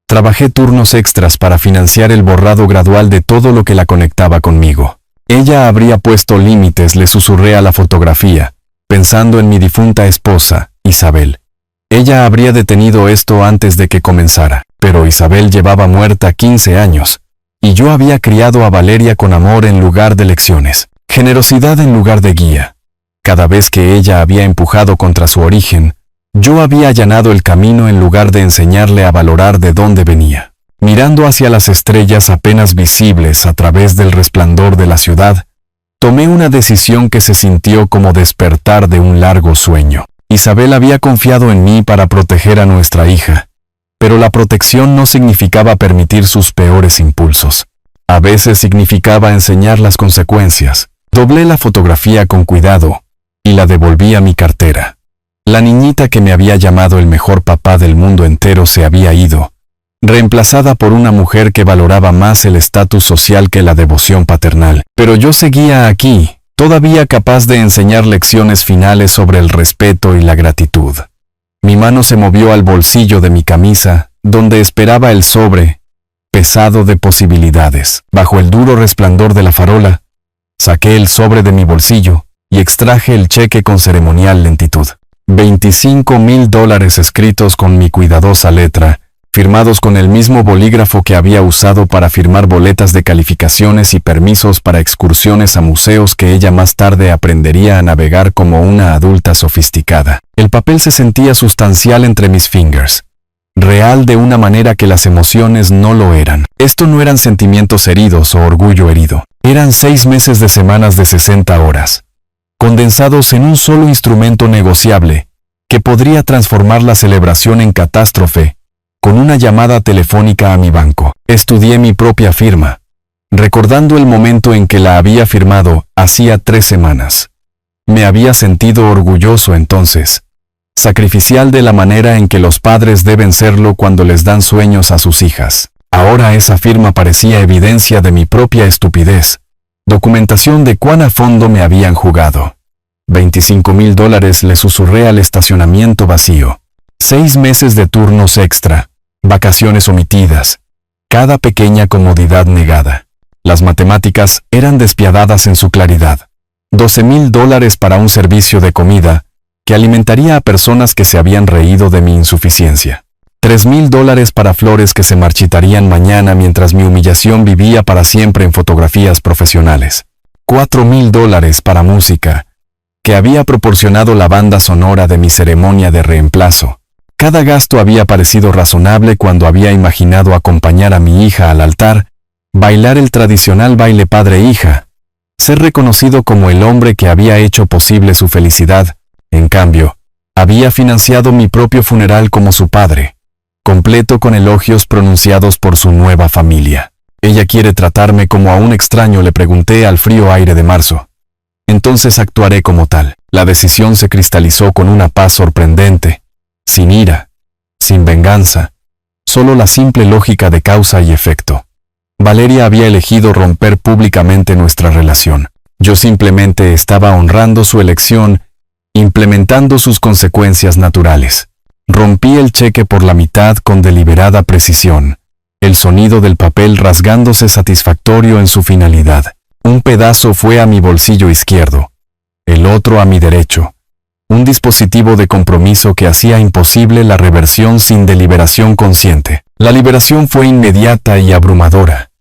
Trabajé turnos extras para financiar el borrado gradual de todo lo que la conectaba conmigo. Ella habría puesto límites, le susurré a la fotografía, pensando en mi difunta esposa, Isabel. Ella habría detenido esto antes de que comenzara, pero Isabel llevaba muerta 15 años, y yo había criado a Valeria con amor en lugar de lecciones, generosidad en lugar de guía. Cada vez que ella había empujado contra su origen, yo había allanado el camino en lugar de enseñarle a valorar de dónde venía. Mirando hacia las estrellas apenas visibles a través del resplandor de la ciudad, tomé una decisión que se sintió como despertar de un largo sueño. Isabel había confiado en mí para proteger a nuestra hija, pero la protección no significaba permitir sus peores impulsos. A veces significaba enseñar las consecuencias. Doblé la fotografía con cuidado y la devolví a mi cartera. La niñita que me había llamado el mejor papá del mundo entero se había ido, reemplazada por una mujer que valoraba más el estatus social que la devoción paternal. Pero yo seguía aquí, todavía capaz de enseñar lecciones finales sobre el respeto y la gratitud. Mi mano se movió al bolsillo de mi camisa, donde esperaba el sobre, pesado de posibilidades. Bajo el duro resplandor de la farola, saqué el sobre de mi bolsillo y extraje el cheque con ceremonial lentitud. $25,000 escritos con mi cuidadosa letra, firmados con el mismo bolígrafo que había usado para firmar boletas de calificaciones y permisos para excursiones a museos que ella más tarde aprendería a navegar como una adulta sofisticada. El papel se sentía sustancial entre mis fingers, real de una manera que las emociones no lo eran. Esto no eran sentimientos heridos o orgullo herido, eran 6 meses de semanas de 60 horas, condensados en un solo instrumento negociable, que podría transformar la celebración en catástrofe, con una llamada telefónica a mi banco. Estudié mi propia firma, recordando el momento en que la había firmado hacía 3 semanas. Me había sentido orgulloso entonces, sacrificial de la manera en que los padres deben serlo cuando les dan sueños a sus hijas. Ahora esa firma parecía evidencia de mi propia estupidez, documentación de cuán a fondo me habían jugado. $25,000 le susurré al estacionamiento vacío. 6 meses de turnos extra, vacaciones omitidas, cada pequeña comodidad negada. Las matemáticas eran despiadadas en su claridad. $12,000 para un servicio de comida que alimentaría a personas que se habían reído de mi insuficiencia. $3,000 para flores que se marchitarían mañana mientras mi humillación vivía para siempre en fotografías profesionales. $4,000 para música, que había proporcionado la banda sonora de mi ceremonia de reemplazo. Cada gasto había parecido razonable cuando había imaginado acompañar a mi hija al altar, bailar el tradicional baile padre-hija, ser reconocido como el hombre que había hecho posible su felicidad. En cambio, había financiado mi propio funeral como su padre, completo con elogios pronunciados por su nueva familia. «¿Ella quiere tratarme como a un extraño?», le pregunté al frío aire de marzo. «Entonces actuaré como tal». La decisión se cristalizó con una paz sorprendente, sin ira, sin venganza, solo la simple lógica de causa y efecto. Valeria había elegido romper públicamente nuestra relación. Yo simplemente estaba honrando su elección, implementando sus consecuencias naturales. Rompí el cheque por la mitad con deliberada precisión, el sonido del papel rasgándose satisfactorio en su finalidad. Un pedazo fue a mi bolsillo izquierdo, el otro a mi derecho. Un dispositivo de compromiso que hacía imposible la reversión sin deliberación consciente. La liberación fue inmediata y abrumadora.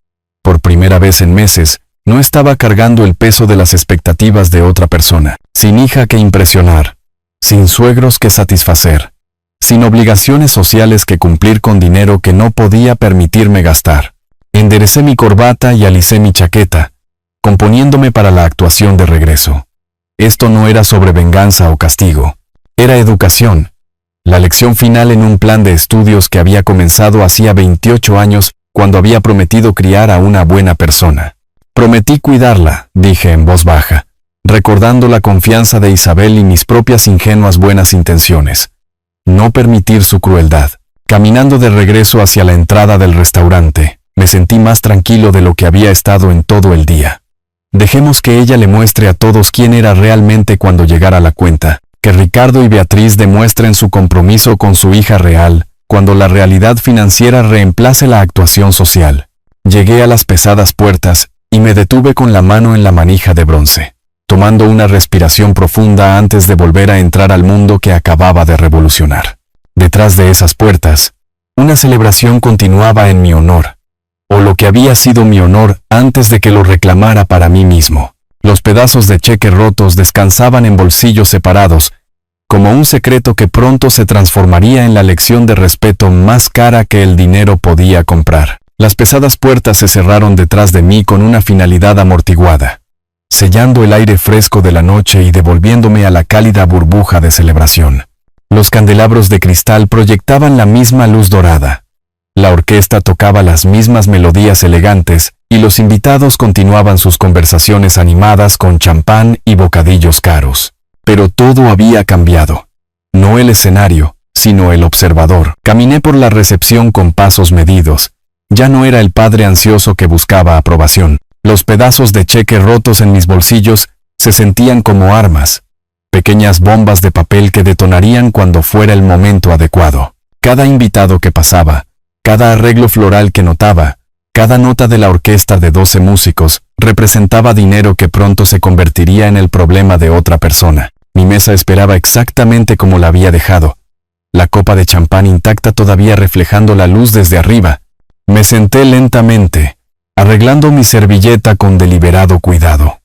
Por primera vez en meses, no estaba cargando el peso de las expectativas de otra persona, sin hija que impresionar, sin suegros que satisfacer, sin obligaciones sociales que cumplir con dinero que no podía permitirme gastar. Enderecé mi corbata y alicé mi chaqueta, componiéndome para la actuación de regreso. Esto no era sobre venganza o castigo, era educación, la lección final en un plan de estudios que había comenzado hacía 28 años cuando había prometido criar a una buena persona. Prometí cuidarla, dije en voz baja, recordando la confianza de Isabel y mis propias ingenuas buenas intenciones. No permitir su crueldad. Caminando de regreso hacia la entrada del restaurante, me sentí más tranquilo de lo que había estado en todo el día. Dejemos que ella le muestre a todos quién era realmente cuando llegara la cuenta, que Ricardo y Beatriz demuestren su compromiso con su hija real, cuando la realidad financiera reemplace la actuación social. Llegué a las pesadas puertas y me detuve con la mano en la manija de bronce, tomando una respiración profunda antes de volver a entrar al mundo que acababa de revolucionar. Detrás de esas puertas, una celebración continuaba en mi honor, o lo que había sido mi honor antes de que lo reclamara para mí mismo. Los pedazos de cheque rotos descansaban en bolsillos separados, como un secreto que pronto se transformaría en la lección de respeto más cara que el dinero podía comprar. Las pesadas puertas se cerraron detrás de mí con una finalidad amortiguada, sellando el aire fresco de la noche y devolviéndome a la cálida burbuja de celebración. Los candelabros de cristal proyectaban la misma luz dorada. La orquesta tocaba las mismas melodías elegantes y los invitados continuaban sus conversaciones animadas con champán y bocadillos caros. Pero todo había cambiado. No el escenario, sino el observador. Caminé por la recepción con pasos medidos. Ya no era el padre ansioso que buscaba aprobación. Los pedazos de cheque rotos en mis bolsillos se sentían como armas, pequeñas bombas de papel que detonarían cuando fuera el momento adecuado. Cada invitado que pasaba, cada arreglo floral que notaba, cada nota de la orquesta de 12 músicos, representaba dinero que pronto se convertiría en el problema de otra persona. Mi mesa esperaba exactamente como la había dejado, la copa de champán intacta todavía reflejando la luz desde arriba. Me senté lentamente, arreglando mi servilleta con deliberado cuidado,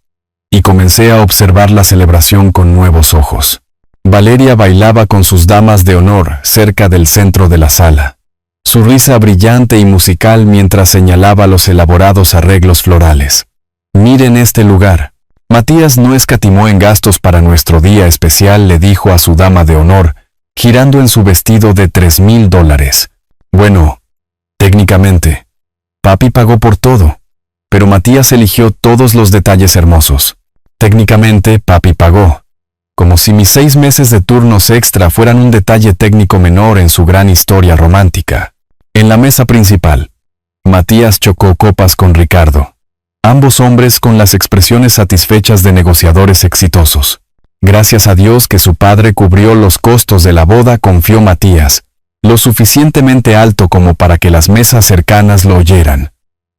y comencé a observar la celebración con nuevos ojos. Valeria bailaba con sus damas de honor cerca del centro de la sala, su risa brillante y musical mientras señalaba los elaborados arreglos florales. «Miren este lugar». Matías no escatimó en gastos para nuestro día especial, le dijo a su dama de honor, girando en su vestido de $3,000. Bueno, técnicamente, papi pagó por todo, pero Matías eligió todos los detalles hermosos. Técnicamente, papi pagó, como si mis 6 meses de turnos extra fueran un detalle técnico menor en su gran historia romántica. En la mesa principal, Matías chocó copas con Ricardo, ambos hombres con las expresiones satisfechas de negociadores exitosos. Gracias a Dios que su padre cubrió los costos de la boda, confió Matías, lo suficientemente alto como para que las mesas cercanas lo oyeran.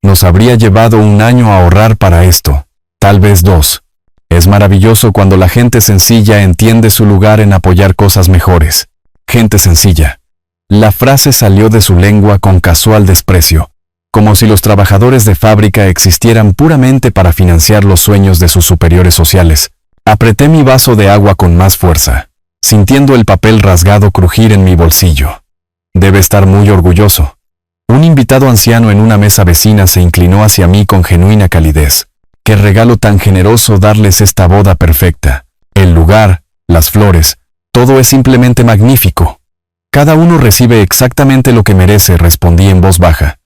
Nos habría llevado 1 año ahorrar para esto, tal vez 2. Es maravilloso cuando la gente sencilla entiende su lugar en apoyar cosas mejores. Gente sencilla. La frase salió de su lengua con casual desprecio, como si los trabajadores de fábrica existieran puramente para financiar los sueños de sus superiores sociales. Apreté mi vaso de agua con más fuerza, sintiendo el papel rasgado crujir en mi bolsillo. Debe estar muy orgulloso. Un invitado anciano en una mesa vecina se inclinó hacia mí con genuina calidez. Qué regalo tan generoso darles esta boda perfecta. El lugar, las flores, todo es simplemente magnífico. Cada uno recibe exactamente lo que merece, respondí en voz baja,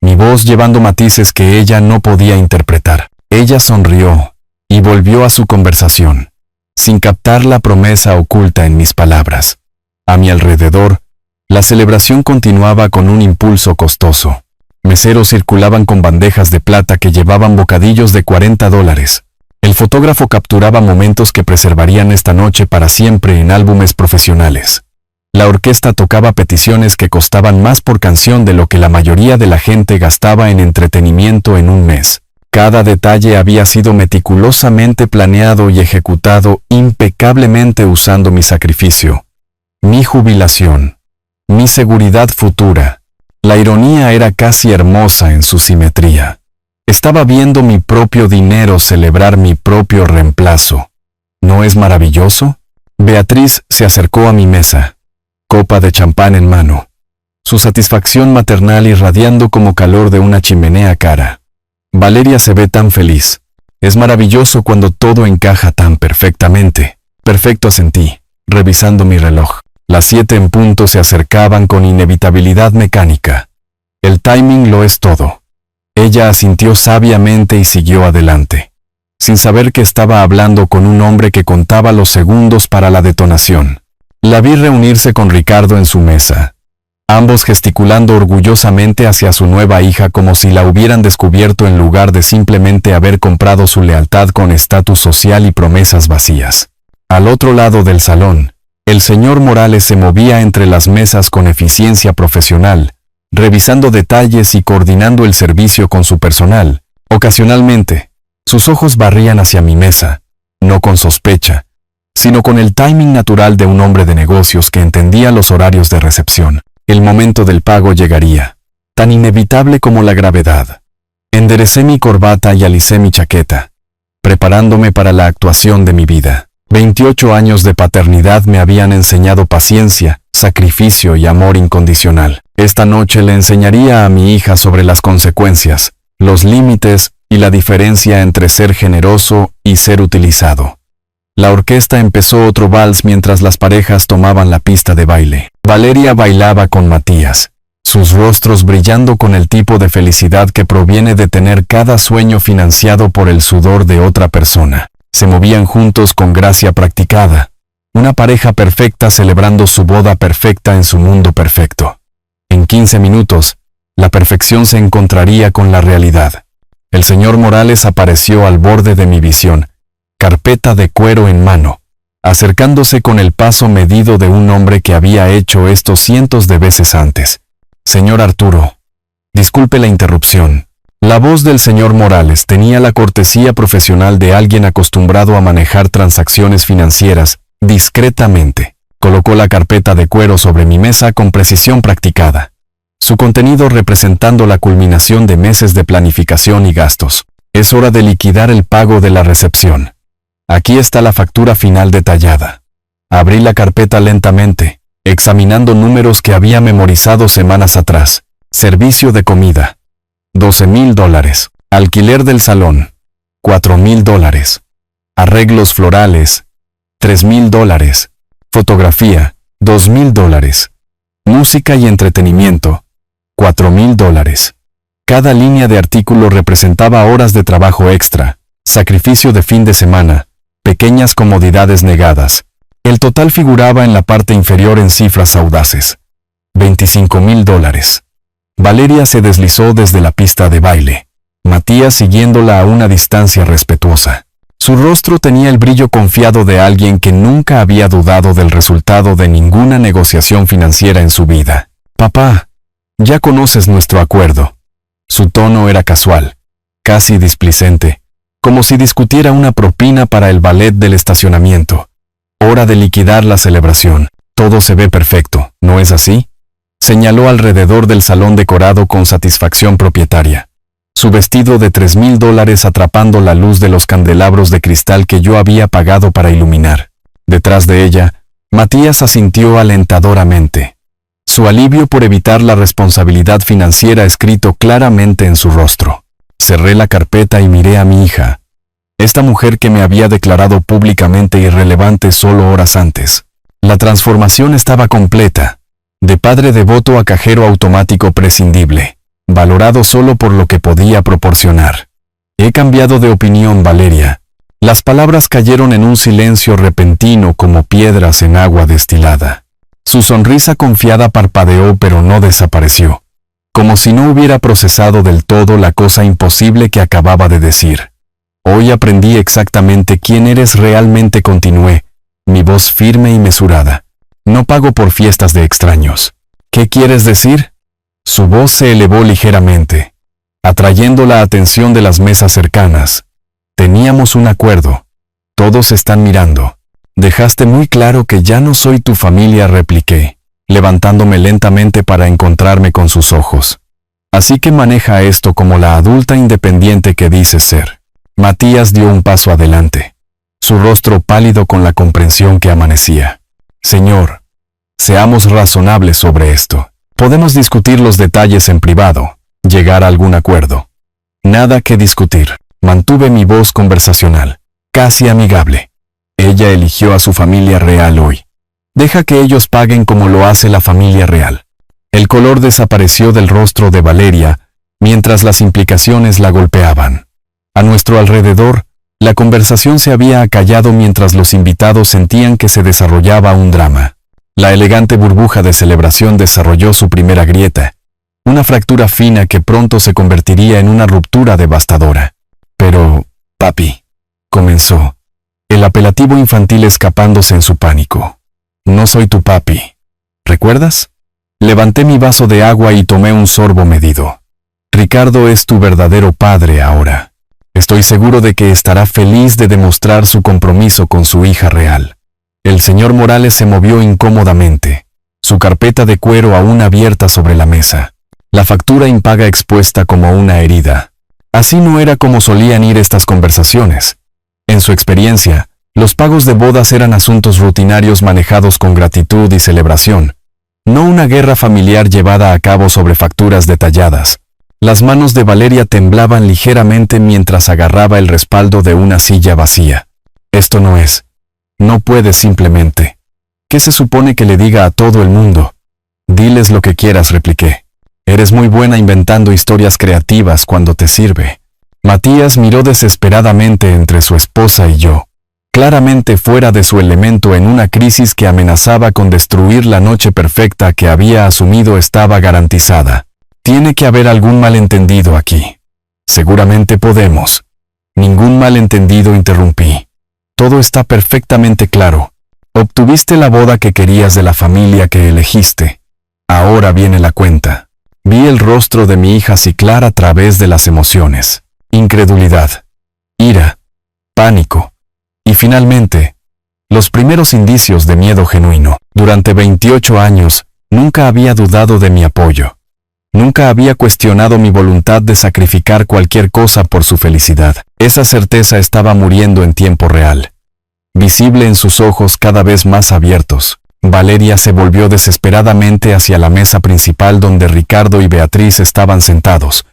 mi voz llevando matices que ella no podía interpretar. Ella sonrió y volvió a su conversación, sin captar la promesa oculta en mis palabras. A mi alrededor, la celebración continuaba con un impulso costoso. Meseros circulaban con bandejas de plata que llevaban bocadillos de $40. El fotógrafo capturaba momentos que preservarían esta noche para siempre en álbumes profesionales. La orquesta tocaba peticiones que costaban más por canción de lo que la mayoría de la gente gastaba en entretenimiento en un mes. Cada detalle había sido meticulosamente planeado y ejecutado impecablemente usando mi sacrificio, mi jubilación, mi seguridad futura. La ironía era casi hermosa en su simetría. Estaba viendo mi propio dinero celebrar mi propio reemplazo. ¿No es maravilloso? Beatriz se acercó a mi mesa, copa de champán en mano, su satisfacción maternal irradiando como calor de una chimenea cara. Valeria se ve tan feliz. Es maravilloso cuando todo encaja tan perfectamente. Perfecto, asentí, revisando mi reloj. Las 7 en punto se acercaban con inevitabilidad mecánica. El timing lo es todo. Ella asintió sabiamente y siguió adelante. sin saber que estaba hablando con un hombre que contaba los segundos para la detonación. La vi reunirse con Ricardo en su mesa, ambos gesticulando orgullosamente hacia su nueva hija como si la hubieran descubierto en lugar de simplemente haber comprado su lealtad con estatus social y promesas vacías. Al otro lado del salón, el señor Morales se movía entre las mesas con eficiencia profesional, revisando detalles y coordinando el servicio con su personal. Ocasionalmente, sus ojos barrían hacia mi mesa, no con sospecha, sino con el timing natural de un hombre de negocios que entendía los horarios de recepción. El momento del pago llegaría, tan inevitable como la gravedad. Enderecé mi corbata y alicé mi chaqueta, preparándome para la actuación de mi vida. 28 años de paternidad me habían enseñado paciencia, sacrificio y amor incondicional. Esta noche le enseñaría a mi hija sobre las consecuencias, los límites y la diferencia entre ser generoso y ser utilizado. La orquesta empezó otro vals mientras las parejas tomaban la pista de baile. Valeria bailaba con Matías, sus rostros brillando con el tipo de felicidad que proviene de tener cada sueño financiado por el sudor de otra persona. Se movían juntos con gracia practicada, una pareja perfecta celebrando su boda perfecta en su mundo perfecto. En 15 minutos, la perfección se encontraría con la realidad. El señor Morales apareció al borde de mi visión, carpeta de cuero en mano, acercándose con el paso medido de un hombre que había hecho esto cientos de veces antes. Señor Arturo, disculpe la interrupción. La voz del señor Morales tenía la cortesía profesional de alguien acostumbrado a manejar transacciones financieras discretamente. Colocó la carpeta de cuero sobre mi mesa con precisión practicada, su contenido representando la culminación de meses de planificación y gastos. Es hora de liquidar el pago de la recepción. Aquí está la factura final detallada. Abrí la carpeta lentamente, examinando números que había memorizado semanas atrás. Servicio de comida, $12,000. Alquiler del salón, $4,000. Arreglos florales, $3,000. Fotografía, $2,000. Música y entretenimiento, $4,000. Cada línea de artículo representaba horas de trabajo extra, sacrificio de fin de semana, pequeñas comodidades negadas. El total figuraba en la parte inferior en cifras audaces. $25,000. Valeria se deslizó desde la pista de baile, Matías siguiéndola a una distancia respetuosa. Su rostro tenía el brillo confiado de alguien que nunca había dudado del resultado de ninguna negociación financiera en su vida. Papá, ya conoces nuestro acuerdo. Su tono era casual, casi displicente, como si discutiera una propina para el ballet del estacionamiento. Hora de liquidar la celebración. Todo se ve perfecto, ¿no es así? Señaló alrededor del salón decorado con satisfacción propietaria. Su vestido de $3,000 atrapando la luz de los candelabros de cristal que yo había pagado para iluminar. Detrás de ella, Matías asintió alentadoramente. Su alivio por evitar la responsabilidad financiera escrito claramente en su rostro. Cerré la carpeta y miré a mi hija, esta mujer que me había declarado públicamente irrelevante solo horas antes. La transformación estaba completa, de padre devoto a cajero automático prescindible, valorado solo por lo que podía proporcionar. He cambiado de opinión, Valeria. Las palabras cayeron en un silencio repentino como piedras en agua destilada. Su sonrisa confiada parpadeó pero no desapareció, como si no hubiera procesado del todo la cosa imposible que acababa de decir. Hoy aprendí exactamente quién eres realmente, continué, mi voz firme y mesurada. No pago por fiestas de extraños. ¿Qué quieres decir? Su voz se elevó ligeramente, atrayendo la atención de las mesas cercanas. Teníamos un acuerdo. Todos están mirando. Dejaste muy claro que ya no soy tu familia, repliqué, levantándome lentamente para encontrarme con sus ojos. Así que maneja esto como la adulta independiente que dices ser. Matías dio un paso adelante, su rostro pálido con la comprensión que amanecía. Señor, seamos razonables sobre esto. Podemos discutir los detalles en privado, llegar a algún acuerdo. Nada que discutir. Mantuve mi voz conversacional, casi amigable. Ella eligió a su familia real hoy. Deja que ellos paguen como lo hace la familia real. El color desapareció del rostro de Valeria, mientras las implicaciones la golpeaban. A nuestro alrededor, La conversación se había acallado mientras los invitados sentían que se desarrollaba un drama. La elegante burbuja de celebración desarrolló su primera grieta, una fractura fina que pronto se convertiría en una ruptura devastadora. Pero, papi, comenzó, el apelativo infantil escapándose en su pánico. No soy tu papi. ¿Recuerdas? Levanté mi vaso de agua y tomé un sorbo medido. Ricardo es tu verdadero padre ahora. Estoy seguro de que estará feliz de demostrar su compromiso con su hija real. El señor Morales se movió incómodamente, su carpeta de cuero aún abierta sobre la mesa, la factura impaga expuesta como una herida. Así no era como solían ir estas conversaciones. En su experiencia, los pagos de bodas eran asuntos rutinarios manejados con gratitud y celebración, no una guerra familiar llevada a cabo sobre facturas detalladas. Las manos de Valeria temblaban ligeramente mientras agarraba el respaldo de una silla vacía. Esto no es. No puedes simplemente. ¿Qué se supone que le diga a todo el mundo? Diles lo que quieras, repliqué. Eres muy buena inventando historias creativas cuando te sirve. Matías miró desesperadamente entre su esposa y yo, claramente fuera de su elemento en una crisis que amenazaba con destruir la noche perfecta que había asumido estaba garantizada. Tiene que haber algún malentendido aquí. Seguramente podemos. Ningún malentendido, interrumpí. Todo está perfectamente claro. Obtuviste la boda que querías de la familia que elegiste. Ahora viene la cuenta. Vi el rostro de mi hija ciclar a través de las emociones. Incredulidad, ira, pánico. Y finalmente, los primeros indicios de miedo genuino. Durante 28 años, nunca había dudado de mi apoyo. Nunca había cuestionado mi voluntad de sacrificar cualquier cosa por su felicidad. Esa certeza estaba muriendo en tiempo real. Visible en sus ojos cada vez más abiertos, Valeria se volvió desesperadamente hacia la mesa principal donde Ricardo y Beatriz estaban sentados,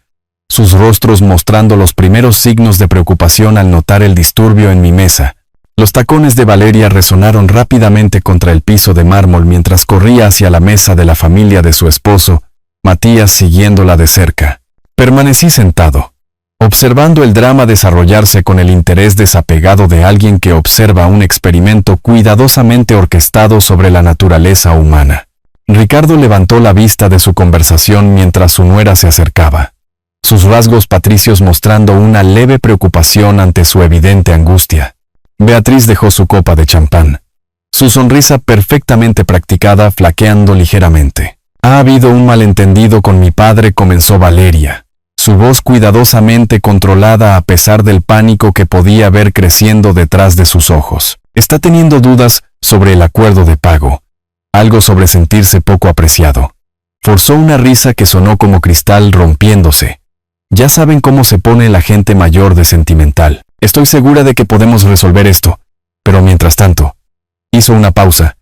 sus rostros mostrando los primeros signos de preocupación al notar el disturbio en mi mesa. Los tacones de Valeria resonaron rápidamente contra el piso de mármol mientras corría hacia la mesa de la familia de su esposo, Matías siguiéndola de cerca. Permanecí sentado, observando el drama desarrollarse con el interés desapegado de alguien que observa un experimento cuidadosamente orquestado sobre la naturaleza humana. Ricardo levantó la vista de su conversación mientras su nuera se acercaba, sus rasgos patricios mostrando una leve preocupación ante su evidente angustia. Beatriz dejó su copa de champán, su sonrisa perfectamente practicada flaqueando ligeramente. Ha habido un malentendido con mi padre, comenzó Valeria, su voz cuidadosamente controlada a pesar del pánico que podía ver creciendo detrás de sus ojos. Está teniendo dudas sobre el acuerdo de pago, algo sobre sentirse poco apreciado. Forzó una risa que sonó como cristal rompiéndose. Ya saben cómo se pone la gente mayor de sentimental. Estoy segura de que podemos resolver esto, pero mientras tanto, hizo una pausa,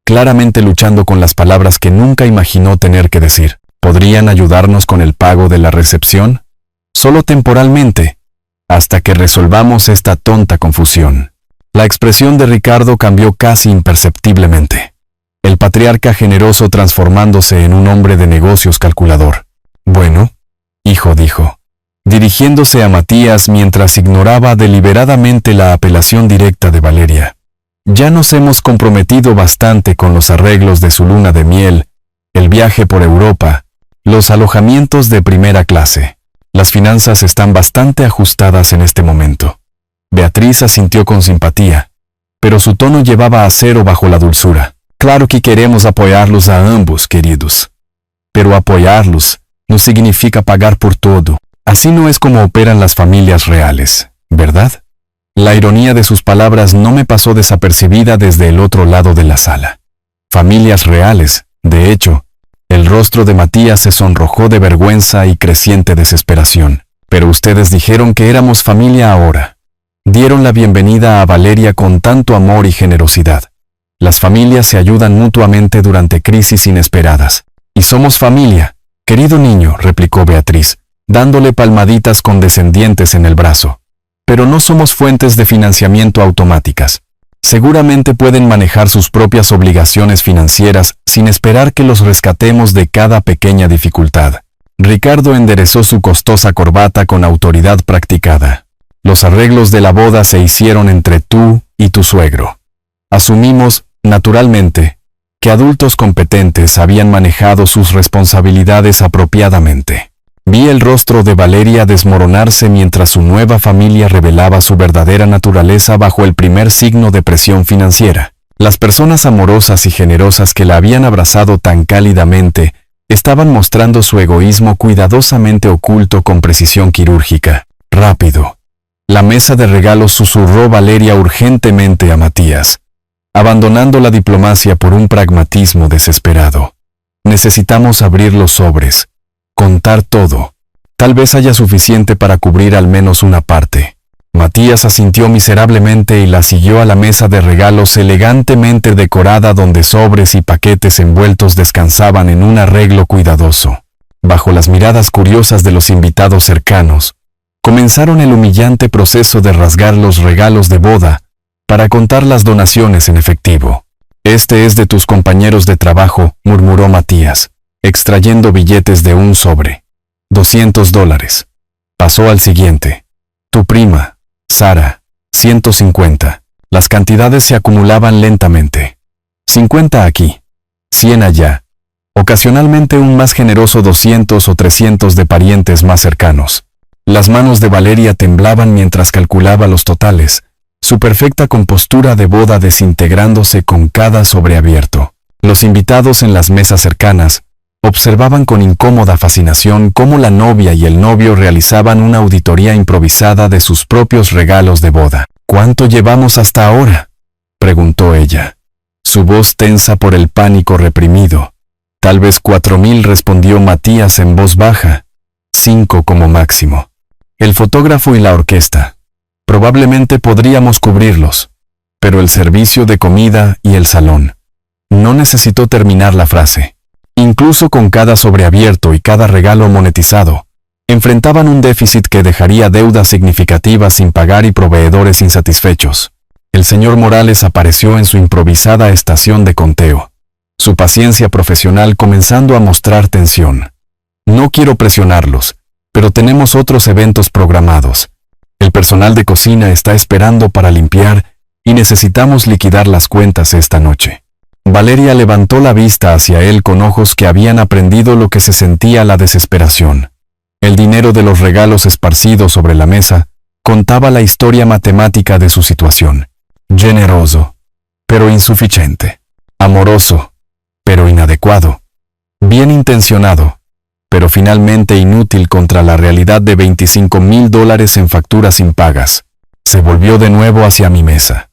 claramente luchando con las palabras que nunca imaginó tener que decir. ¿Podrían ayudarnos con el pago de la recepción? Solo temporalmente, hasta que resolvamos esta tonta confusión. La expresión de Ricardo cambió casi imperceptiblemente. El patriarca generoso transformándose en un hombre de negocios calculador. Bueno, hijo, dijo, dirigiéndose a Matías mientras ignoraba deliberadamente la apelación directa de Valeria. Ya nos hemos comprometido bastante con los arreglos de su luna de miel, el viaje por Europa, los alojamientos de primera clase. Las finanzas están bastante ajustadas en este momento. Beatriz asintió con simpatía, pero su tono llevaba acero bajo la dulzura. Claro que queremos apoyarlos a ambos, queridos. Pero apoyarlos no significa pagar por todo. Así no es como operan las familias reales, ¿verdad? La ironía de sus palabras no me pasó desapercibida desde el otro lado de la sala. Familias reales, de hecho, el rostro de Matías se sonrojó de vergüenza y creciente desesperación. Pero ustedes dijeron que éramos familia ahora. Dieron la bienvenida a Valeria con tanto amor y generosidad. Las familias se ayudan mutuamente durante crisis inesperadas. Y somos familia, querido niño, replicó Beatriz, dándole palmaditas condescendientes en el brazo. Pero no somos fuentes de financiamiento automáticas. Seguramente pueden manejar sus propias obligaciones financieras sin esperar que los rescatemos de cada pequeña dificultad. Ricardo enderezó su costosa corbata con autoridad practicada. Los arreglos de la boda se hicieron entre tú y tu suegro. Asumimos, naturalmente, que adultos competentes habían manejado sus responsabilidades apropiadamente. Vi el rostro de Valeria desmoronarse mientras su nueva familia revelaba su verdadera naturaleza bajo el primer signo de presión financiera. Las personas amorosas y generosas que la habían abrazado tan cálidamente estaban mostrando su egoísmo cuidadosamente oculto con precisión quirúrgica. Rápido. La mesa de regalos, susurró Valeria urgentemente a Matías, abandonando la diplomacia por un pragmatismo desesperado. Necesitamos abrir los sobres, contar todo. Tal vez haya suficiente para cubrir al menos una parte. Matías asintió miserablemente y la siguió a la mesa de regalos elegantemente decorada donde sobres y paquetes envueltos descansaban en un arreglo cuidadoso. Bajo las miradas curiosas de los invitados cercanos, comenzaron el humillante proceso de rasgar los regalos de boda para contar las donaciones en efectivo. Este es de tus compañeros de trabajo, murmuró Matías, extrayendo billetes de un sobre. $200. Pasó al siguiente. Tu prima, Sara, 150. Las cantidades se acumulaban lentamente. 50 aquí, 100 allá. Ocasionalmente un más generoso 200 o 300 de parientes más cercanos. Las manos de Valeria temblaban mientras calculaba los totales, su perfecta compostura de boda desintegrándose con cada sobreabierto. Los invitados en las mesas cercanas observaban con incómoda fascinación cómo la novia y el novio realizaban una auditoría improvisada de sus propios regalos de boda. ¿Cuánto llevamos hasta ahora?, preguntó ella, su voz tensa por el pánico reprimido. Tal vez 4,000, respondió Matías en voz baja. 5 como máximo. El fotógrafo y la orquesta. Probablemente podríamos cubrirlos, pero el servicio de comida y el salón. No necesitó terminar la frase. Incluso con cada sobreabierto y cada regalo monetizado, enfrentaban un déficit que dejaría deudas significativas sin pagar y proveedores insatisfechos. El señor Morales apareció en su improvisada estación de conteo, su paciencia profesional comenzando a mostrar tensión. No quiero presionarlos, pero tenemos otros eventos programados. El personal de cocina está esperando para limpiar y necesitamos liquidar las cuentas esta noche. Valeria levantó la vista hacia él con ojos que habían aprendido lo que se sentía la desesperación. El dinero de los regalos esparcidos sobre la mesa contaba la historia matemática de su situación. Generoso, pero insuficiente. Amoroso, pero inadecuado. Bien intencionado, pero finalmente inútil contra la realidad de $25,000 en facturas impagas. Se volvió de nuevo hacia mi mesa,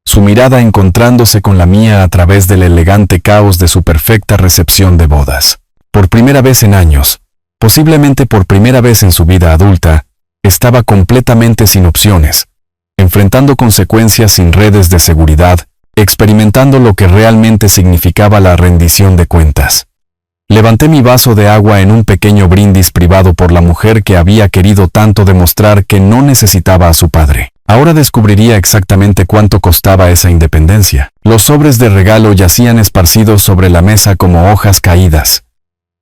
su mirada encontrándose con la mía a través del elegante caos de su perfecta recepción de bodas. Por primera vez en años, posiblemente por primera vez en su vida adulta, estaba completamente sin opciones, enfrentando consecuencias sin redes de seguridad, experimentando lo que realmente significaba la rendición de cuentas. Levanté mi vaso de agua en un pequeño brindis privado por la mujer que había querido tanto demostrar que no necesitaba a su padre. Ahora descubriría exactamente cuánto costaba esa independencia. Los sobres de regalo yacían esparcidos sobre la mesa como hojas caídas,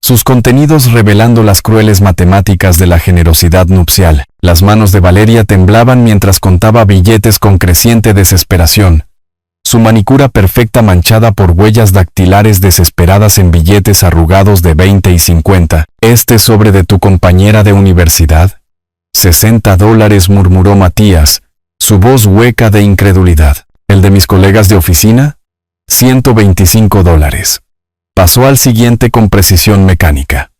sus contenidos revelando las crueles matemáticas de la generosidad nupcial. Las manos de Valeria temblaban mientras contaba billetes con creciente desesperación, su manicura perfecta manchada por huellas dactilares desesperadas en billetes arrugados de 20 y 50. ¿Este sobre de tu compañera de universidad? $60, murmuró Matías, su voz hueca de incredulidad. ¿El de mis colegas de oficina? $125. Pasó al siguiente con precisión mecánica.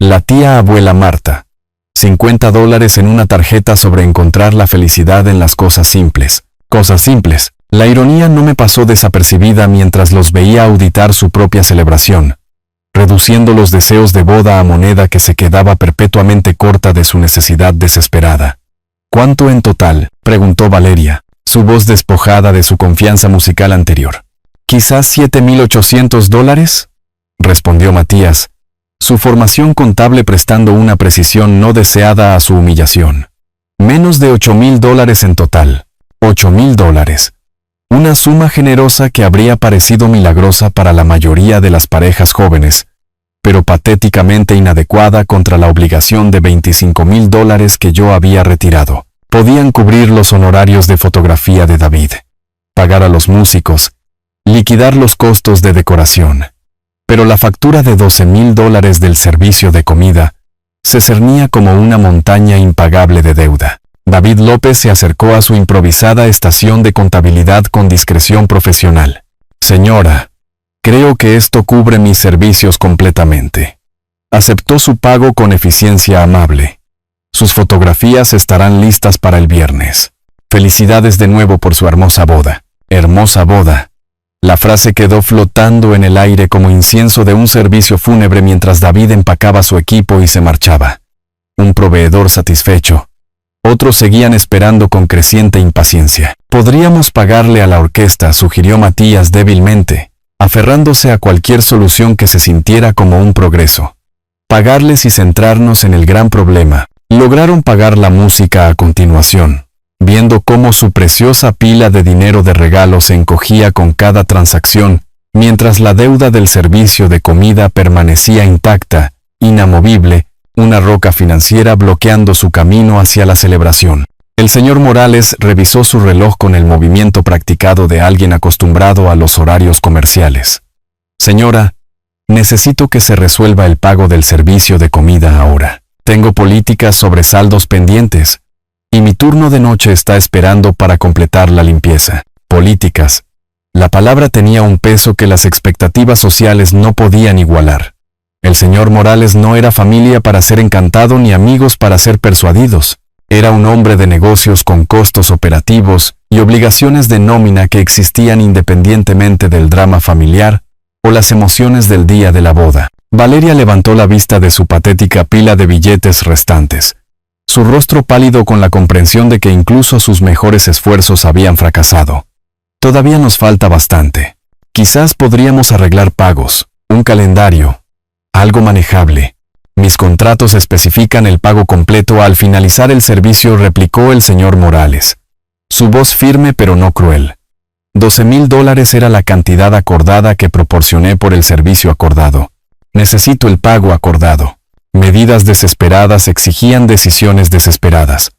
La tía abuela Marta. $50 en una tarjeta sobre encontrar la felicidad en las cosas simples. Cosas simples. La ironía no me pasó desapercibida mientras los veía auditar su propia celebración, reduciendo los deseos de boda a moneda que se quedaba perpetuamente corta de su necesidad desesperada. ¿Cuánto en total?, preguntó Valeria, su voz despojada de su confianza musical anterior. ¿Quizás $7,800? respondió Matías, su formación contable prestando una precisión no deseada a su humillación. Menos de $8,000 en total. $8,000. Una suma generosa que habría parecido milagrosa para la mayoría de las parejas jóvenes, pero patéticamente inadecuada contra la obligación de $25,000 que yo había retirado. Podían cubrir los honorarios de fotografía de David, pagar a los músicos, liquidar los costos de decoración. Pero la factura de $12,000 del servicio de comida se cernía como una montaña impagable de deuda. David López se acercó a su improvisada estación de contabilidad con discreción profesional. Señora, creo que esto cubre mis servicios completamente. Aceptó su pago con eficiencia amable. Sus fotografías estarán listas para el viernes. Felicidades de nuevo por su hermosa boda. Hermosa boda. La frase quedó flotando en el aire como incienso de un servicio fúnebre mientras David empacaba su equipo y se marchaba. Un proveedor satisfecho. Otros seguían esperando con creciente impaciencia. Podríamos pagarle a la orquesta, sugirió Matías débilmente, aferrándose a cualquier solución que se sintiera como un progreso. Pagarles y centrarnos en el gran problema. Lograron pagar la música a continuación, viendo cómo su preciosa pila de dinero de regalo se encogía con cada transacción, mientras la deuda del servicio de comida permanecía intacta, inamovible, una roca financiera bloqueando su camino hacia la celebración. El señor Morales revisó su reloj con el movimiento practicado de alguien acostumbrado a los horarios comerciales. Señora, necesito que se resuelva el pago del servicio de comida ahora. Tengo políticas sobre saldos pendientes, y mi turno de noche está esperando para completar la limpieza. Políticas. La palabra tenía un peso que las expectativas sociales no podían igualar. El señor Morales no era familia para ser encantado ni amigos para ser persuadidos. Era un hombre de negocios con costos operativos y obligaciones de nómina que existían independientemente del drama familiar o las emociones del día de la boda. Valeria levantó la vista de su patética pila de billetes restantes, su rostro pálido con la comprensión de que incluso sus mejores esfuerzos habían fracasado. Todavía nos falta bastante. Quizás podríamos arreglar pagos, un calendario, algo manejable. Mis contratos especifican el pago completo al finalizar el servicio, replicó el señor Morales. Su voz firme pero no cruel. $12,000 era la cantidad acordada que proporcioné por el servicio acordado. Necesito el pago acordado. Medidas desesperadas exigían decisiones desesperadas.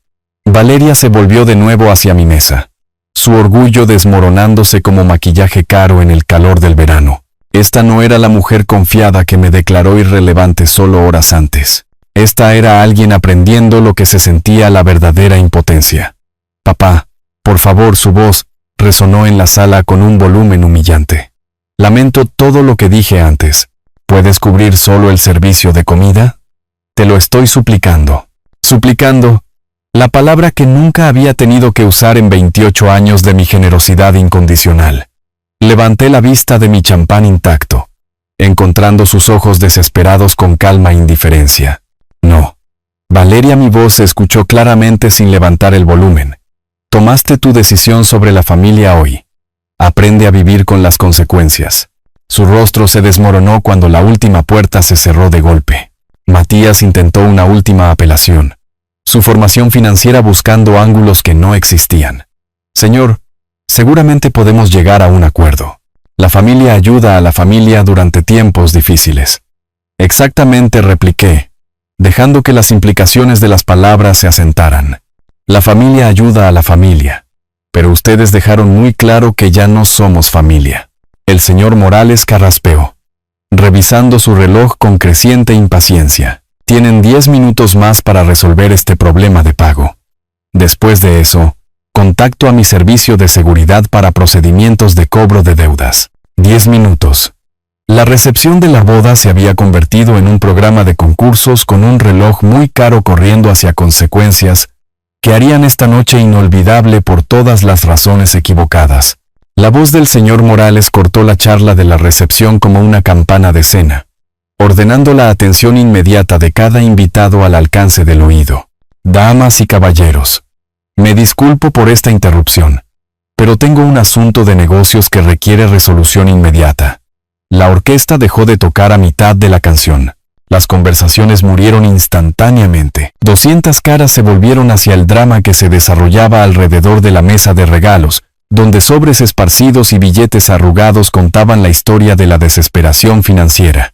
Valeria se volvió de nuevo hacia mi mesa, su orgullo desmoronándose como maquillaje caro en el calor del verano. Esta no era la mujer confiada que me declaró irrelevante solo horas antes. Esta era alguien aprendiendo lo que se sentía la verdadera impotencia. Papá, por favor, su voz resonó en la sala con un volumen humillante. Lamento todo lo que dije antes. ¿Puedes cubrir solo el servicio de comida? Te lo estoy suplicando. Suplicando, la palabra que nunca había tenido que usar en 28 años de mi generosidad incondicional. Levanté la vista de mi champán intacto, encontrando sus ojos desesperados con calma e indiferencia. No. Valeria, mi voz se escuchó claramente sin levantar el volumen. Tomaste tu decisión sobre la familia hoy. Aprende a vivir con las consecuencias. Su rostro se desmoronó cuando la última puerta se cerró de golpe. Matías intentó una última apelación. Su formación financiera buscando ángulos que no existían. Señor, seguramente podemos llegar a un acuerdo. La familia ayuda a la familia durante tiempos difíciles. Exactamente, repliqué, dejando que las implicaciones de las palabras se asentaran. La familia ayuda a la familia. Pero ustedes dejaron muy claro que ya no somos familia. El señor Morales carraspeó, revisando su reloj con creciente impaciencia. Tienen 10 minutos más para resolver este problema de pago. Después de eso, contacto a mi servicio de seguridad para procedimientos de cobro de deudas. 10 minutos. La recepción de la boda se había convertido en un programa de concursos con un reloj muy caro corriendo hacia consecuencias que harían esta noche inolvidable por todas las razones equivocadas. La voz del señor Morales cortó la charla de la recepción como una campana de cena, ordenando la atención inmediata de cada invitado al alcance del oído. Damas y caballeros, me disculpo por esta interrupción, pero tengo un asunto de negocios que requiere resolución inmediata. La orquesta dejó de tocar a mitad de la canción. Las conversaciones murieron instantáneamente. 200 caras se volvieron hacia el drama que se desarrollaba alrededor de la mesa de regalos, donde sobres esparcidos y billetes arrugados contaban la historia de la desesperación financiera.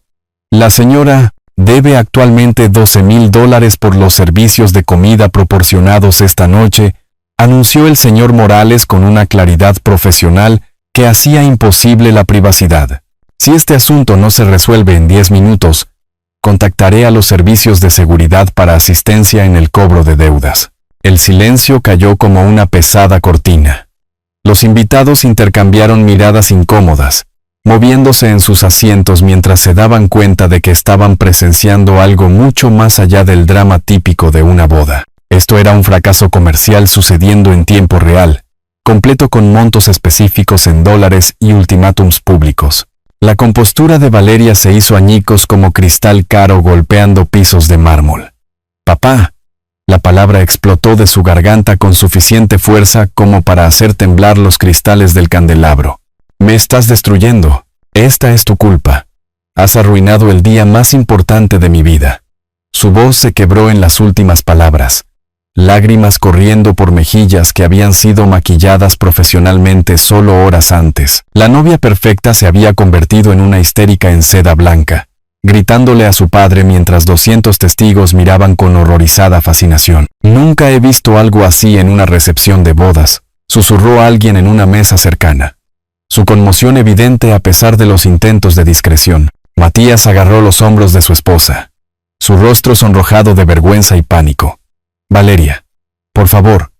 La señora Debe actualmente $12,000 por los servicios de comida proporcionados esta noche, anunció el señor Morales con una claridad profesional que hacía imposible la privacidad. Si este asunto no se resuelve en 10 minutos, contactaré a los servicios de seguridad para asistencia en el cobro de deudas. El silencio cayó como una pesada cortina. Los invitados intercambiaron miradas incómodas, moviéndose en sus asientos mientras se daban cuenta de que estaban presenciando algo mucho más allá del drama típico de una boda. Esto era un fracaso comercial sucediendo en tiempo real, completo con montos específicos en dólares y ultimátums públicos. La compostura de Valeria se hizo añicos como cristal caro golpeando pisos de mármol. «Papá». La palabra explotó de su garganta con suficiente fuerza como para hacer temblar los cristales del candelabro. «Me estás destruyendo. Esta es tu culpa. Has arruinado el día más importante de mi vida». Su voz se quebró en las últimas palabras, lágrimas corriendo por mejillas que habían sido maquilladas profesionalmente solo horas antes. La novia perfecta se había convertido en una histérica en seda blanca, gritándole a su padre mientras 200 testigos miraban con horrorizada fascinación. «Nunca he visto algo así en una recepción de bodas», susurró alguien en una mesa cercana. Su conmoción evidente a pesar de los intentos de discreción. Matías agarró los hombros de su esposa, su rostro sonrojado de vergüenza y pánico. «Valeria, por favor,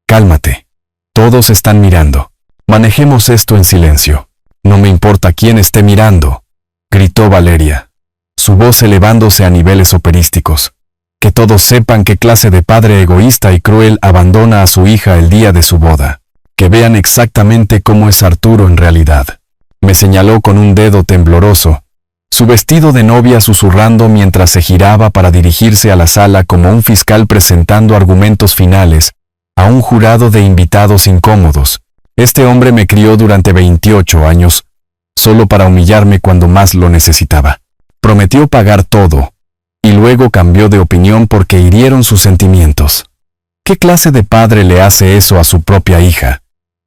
cálmate. Todos están mirando. Manejemos esto en silencio». «No me importa quién esté mirando», gritó Valeria, su voz elevándose a niveles operísticos. «Que todos sepan qué clase de padre egoísta y cruel abandona a su hija el día de su boda. Que vean exactamente cómo es Arturo en realidad». Me señaló con un dedo tembloroso, su vestido de novia susurrando mientras se giraba para dirigirse a la sala como un fiscal presentando argumentos finales a un jurado de invitados incómodos. «Este hombre me crió durante 28 años, solo para humillarme cuando más lo necesitaba. Prometió pagar todo, y luego cambió de opinión porque hirieron sus sentimientos. ¿Qué clase de padre le hace eso a su propia hija?»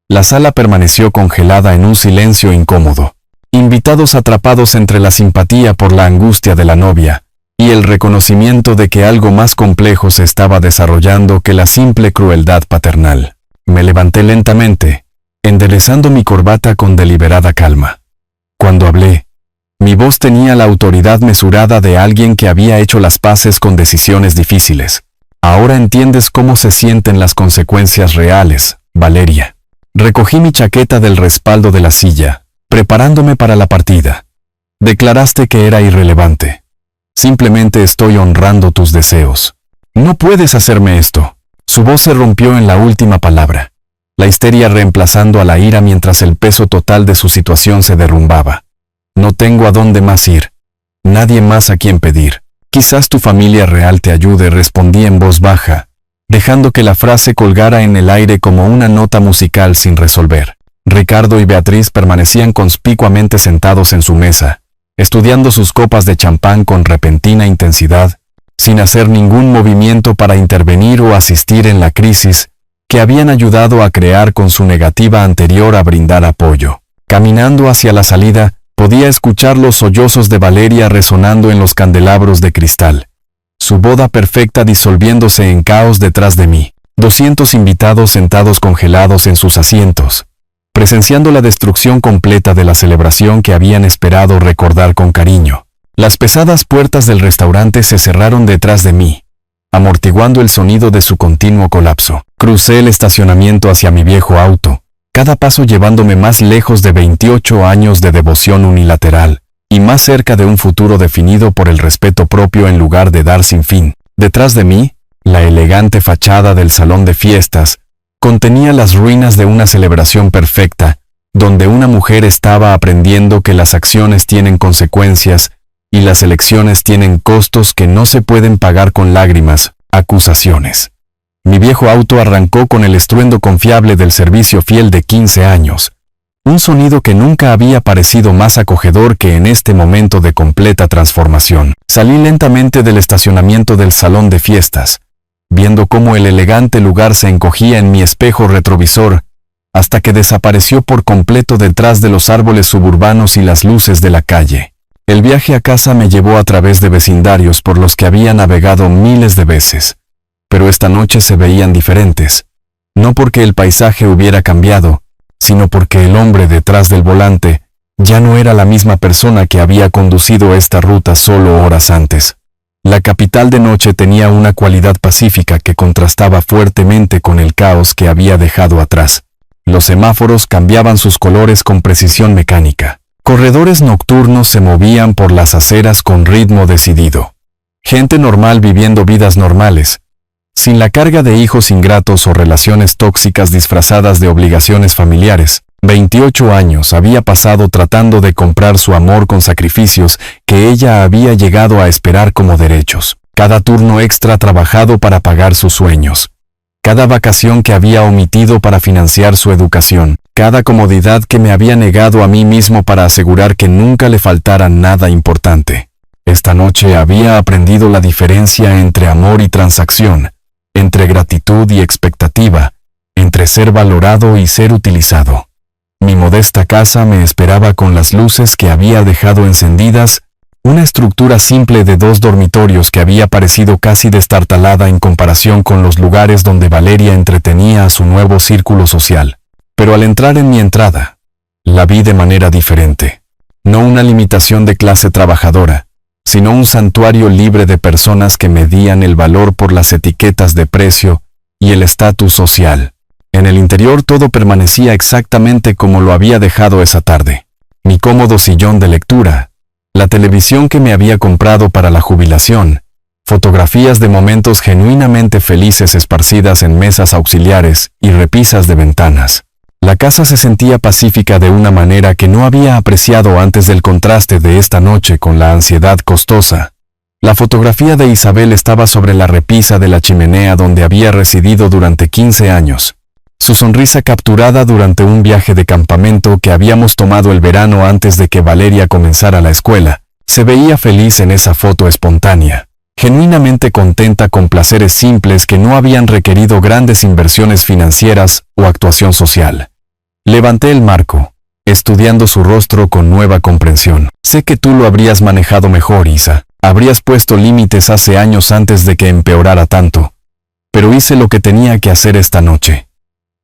La sala permaneció congelada en un silencio incómodo. Invitados atrapados entre la simpatía por la angustia de la novia y el reconocimiento de que algo más complejo se estaba desarrollando que la simple crueldad paternal. Me levanté lentamente, enderezando mi corbata con deliberada calma. Cuando hablé, mi voz tenía la autoridad mesurada de alguien que había hecho las paces con decisiones difíciles. «Ahora entiendes cómo se sienten las consecuencias reales, Valeria». Recogí mi chaqueta del respaldo de la silla, preparándome para la partida. «Declaraste que era irrelevante. Simplemente estoy honrando tus deseos. No puedes hacerme esto». Su voz se rompió en la última palabra, la histeria reemplazando a la ira mientras el peso total de su situación se derrumbaba. «No tengo a dónde más ir. Nadie más a quien pedir. Quizás tu familia real te ayude», respondí en voz baja, dejando que la frase colgara en el aire como una nota musical sin resolver. Ricardo y Beatriz permanecían conspicuamente sentados en su mesa, estudiando sus copas de champán con repentina intensidad, sin hacer ningún movimiento para intervenir o asistir en la crisis que habían ayudado a crear con su negativa anterior a brindar apoyo. Caminando hacia la salida, podía escuchar los sollozos de Valeria resonando en los candelabros de cristal, su boda perfecta disolviéndose en caos detrás de mí. 200 invitados sentados congelados en sus asientos, presenciando la destrucción completa de la celebración que habían esperado recordar con cariño. Las pesadas puertas del restaurante se cerraron detrás de mí, amortiguando el sonido de su continuo colapso. Crucé el estacionamiento hacia mi viejo auto, cada paso llevándome más lejos de 28 años de devoción unilateral, y más cerca de un futuro definido por el respeto propio en lugar de dar sin fin. Detrás de mí, la elegante fachada del salón de fiestas contenía las ruinas de una celebración perfecta, donde una mujer estaba aprendiendo que las acciones tienen consecuencias y las elecciones tienen costos que no se pueden pagar con lágrimas, acusaciones. Mi viejo auto arrancó con el estruendo confiable del servicio fiel de 15 años, un sonido que nunca había parecido más acogedor que en este momento de completa transformación. Salí lentamente del estacionamiento del salón de fiestas, viendo cómo el elegante lugar se encogía en mi espejo retrovisor, hasta que desapareció por completo detrás de los árboles suburbanos y las luces de la calle. El viaje a casa me llevó a través de vecindarios por los que había navegado miles de veces, pero esta noche se veían diferentes, no porque el paisaje hubiera cambiado, sino porque el hombre detrás del volante ya no era la misma persona que había conducido esta ruta solo horas antes. La capital de noche tenía una cualidad pacífica que contrastaba fuertemente con el caos que había dejado atrás. Los semáforos cambiaban sus colores con precisión mecánica. Corredores nocturnos se movían por las aceras con ritmo decidido. Gente normal viviendo vidas normales, sin la carga de hijos ingratos o relaciones tóxicas disfrazadas de obligaciones familiares. 28 años había pasado tratando de comprar su amor con sacrificios que ella había llegado a esperar como derechos. Cada turno extra trabajado para pagar sus sueños. Cada vacación que había omitido para financiar su educación. Cada comodidad que me había negado a mí mismo para asegurar que nunca le faltara nada importante. Esta noche había aprendido la diferencia entre amor y transacción, entre gratitud y expectativa, entre ser valorado y ser utilizado. Mi modesta casa me esperaba con las luces que había dejado encendidas, una estructura simple de 2 dormitorios que había parecido casi destartalada en comparación con los lugares donde Valeria entretenía a su nuevo círculo social. Pero al entrar en mi entrada, la vi de manera diferente. No una limitación de clase trabajadora, sino un santuario libre de personas que medían el valor por las etiquetas de precio y el estatus social. En el interior todo permanecía exactamente como lo había dejado esa tarde. Mi cómodo sillón de lectura, la televisión que me había comprado para la jubilación, fotografías de momentos genuinamente felices esparcidas en mesas auxiliares y repisas de ventanas. La casa se sentía pacífica de una manera que no había apreciado antes del contraste de esta noche con la ansiedad costosa. La fotografía de Isabel estaba sobre la repisa de la chimenea donde había residido durante 15 años. Su sonrisa capturada durante un viaje de campamento que habíamos tomado el verano antes de que Valeria comenzara la escuela, se veía feliz en esa foto espontánea, genuinamente contenta con placeres simples que no habían requerido grandes inversiones financieras o actuación social. Levanté el marco, estudiando su rostro con nueva comprensión. Sé que tú lo habrías manejado mejor, Isa. Habrías puesto límites hace años antes de que empeorara tanto. Pero hice lo que tenía que hacer esta noche.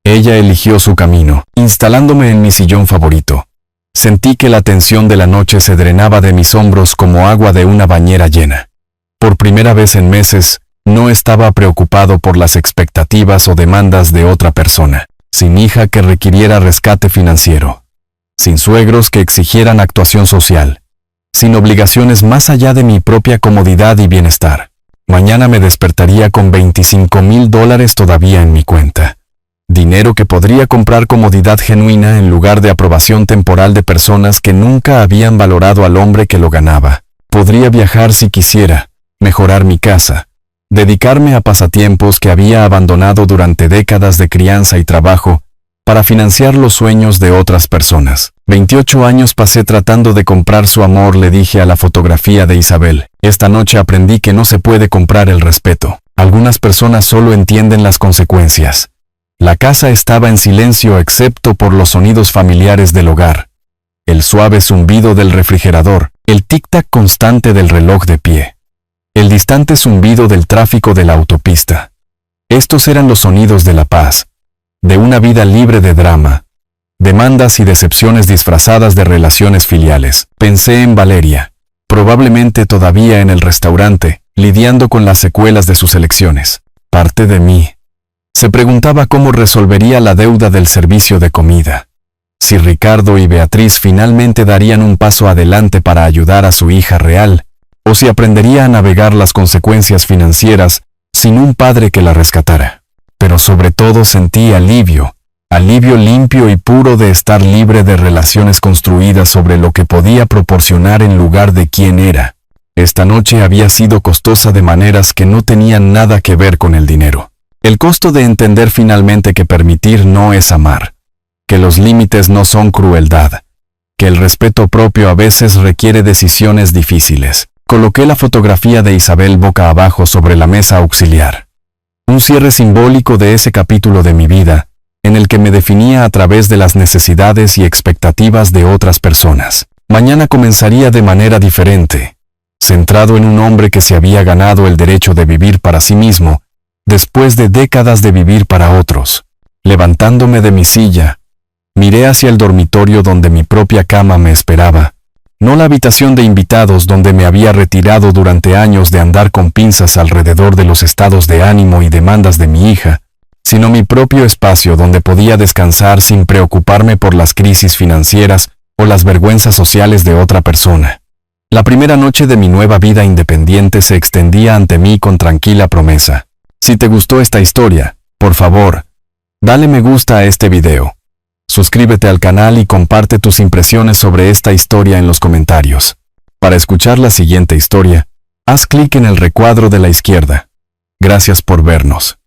Ella eligió su camino, instalándome en mi sillón favorito. Sentí que la tensión de la noche se drenaba de mis hombros como agua de una bañera llena. Por primera vez en meses, no estaba preocupado por las expectativas o demandas de otra persona, sin hija que requiriera rescate financiero, sin suegros que exigieran actuación social, sin obligaciones más allá de mi propia comodidad y bienestar. Mañana me despertaría con $25,000 todavía en mi cuenta. Dinero que podría comprar comodidad genuina en lugar de aprobación temporal de personas que nunca habían valorado al hombre que lo ganaba. Podría viajar si quisiera, mejorar mi casa, dedicarme a pasatiempos que había abandonado durante décadas de crianza y trabajo para financiar los sueños de otras personas. 28 años pasé tratando de comprar su amor, le dije a la fotografía de Isabel. Esta noche aprendí que no se puede comprar el respeto. Algunas personas solo entienden las consecuencias. La casa estaba en silencio excepto por los sonidos familiares del hogar, el suave zumbido del refrigerador, el tic-tac constante del reloj de pie, el distante zumbido del tráfico de la autopista. Estos eran los sonidos de la paz, de una vida libre de drama, demandas y decepciones disfrazadas de relaciones filiales. Pensé en Valeria, probablemente todavía en el restaurante, lidiando con las secuelas de sus elecciones. Parte de mí se preguntaba cómo resolvería la deuda del servicio de comida. Si Ricardo y Beatriz finalmente darían un paso adelante para ayudar a su hija real, o si aprendería a navegar las consecuencias financieras sin un padre que la rescatara. Pero sobre todo sentí alivio limpio y puro de estar libre de relaciones construidas sobre lo que podía proporcionar en lugar de quién era. Esta noche había sido costosa de maneras que no tenían nada que ver con el dinero. El costo de entender finalmente que permitir no es amar, que los límites no son crueldad, que el respeto propio a veces requiere decisiones difíciles. Coloqué la fotografía de Isabel boca abajo sobre la mesa auxiliar. Un cierre simbólico de ese capítulo de mi vida, en el que me definía a través de las necesidades y expectativas de otras personas. Mañana comenzaría de manera diferente, centrado en un hombre que se había ganado el derecho de vivir para sí mismo, después de décadas de vivir para otros. Levantándome de mi silla, miré hacia el dormitorio donde mi propia cama me esperaba, no la habitación de invitados donde me había retirado durante años de andar con pinzas alrededor de los estados de ánimo y demandas de mi hija, sino mi propio espacio donde podía descansar sin preocuparme por las crisis financieras o las vergüenzas sociales de otra persona. La primera noche de mi nueva vida independiente se extendía ante mí con tranquila promesa. Si te gustó esta historia, por favor, dale me gusta a este video. Suscríbete al canal y comparte tus impresiones sobre esta historia en los comentarios. Para escuchar la siguiente historia, haz clic en el recuadro de la izquierda. Gracias por vernos.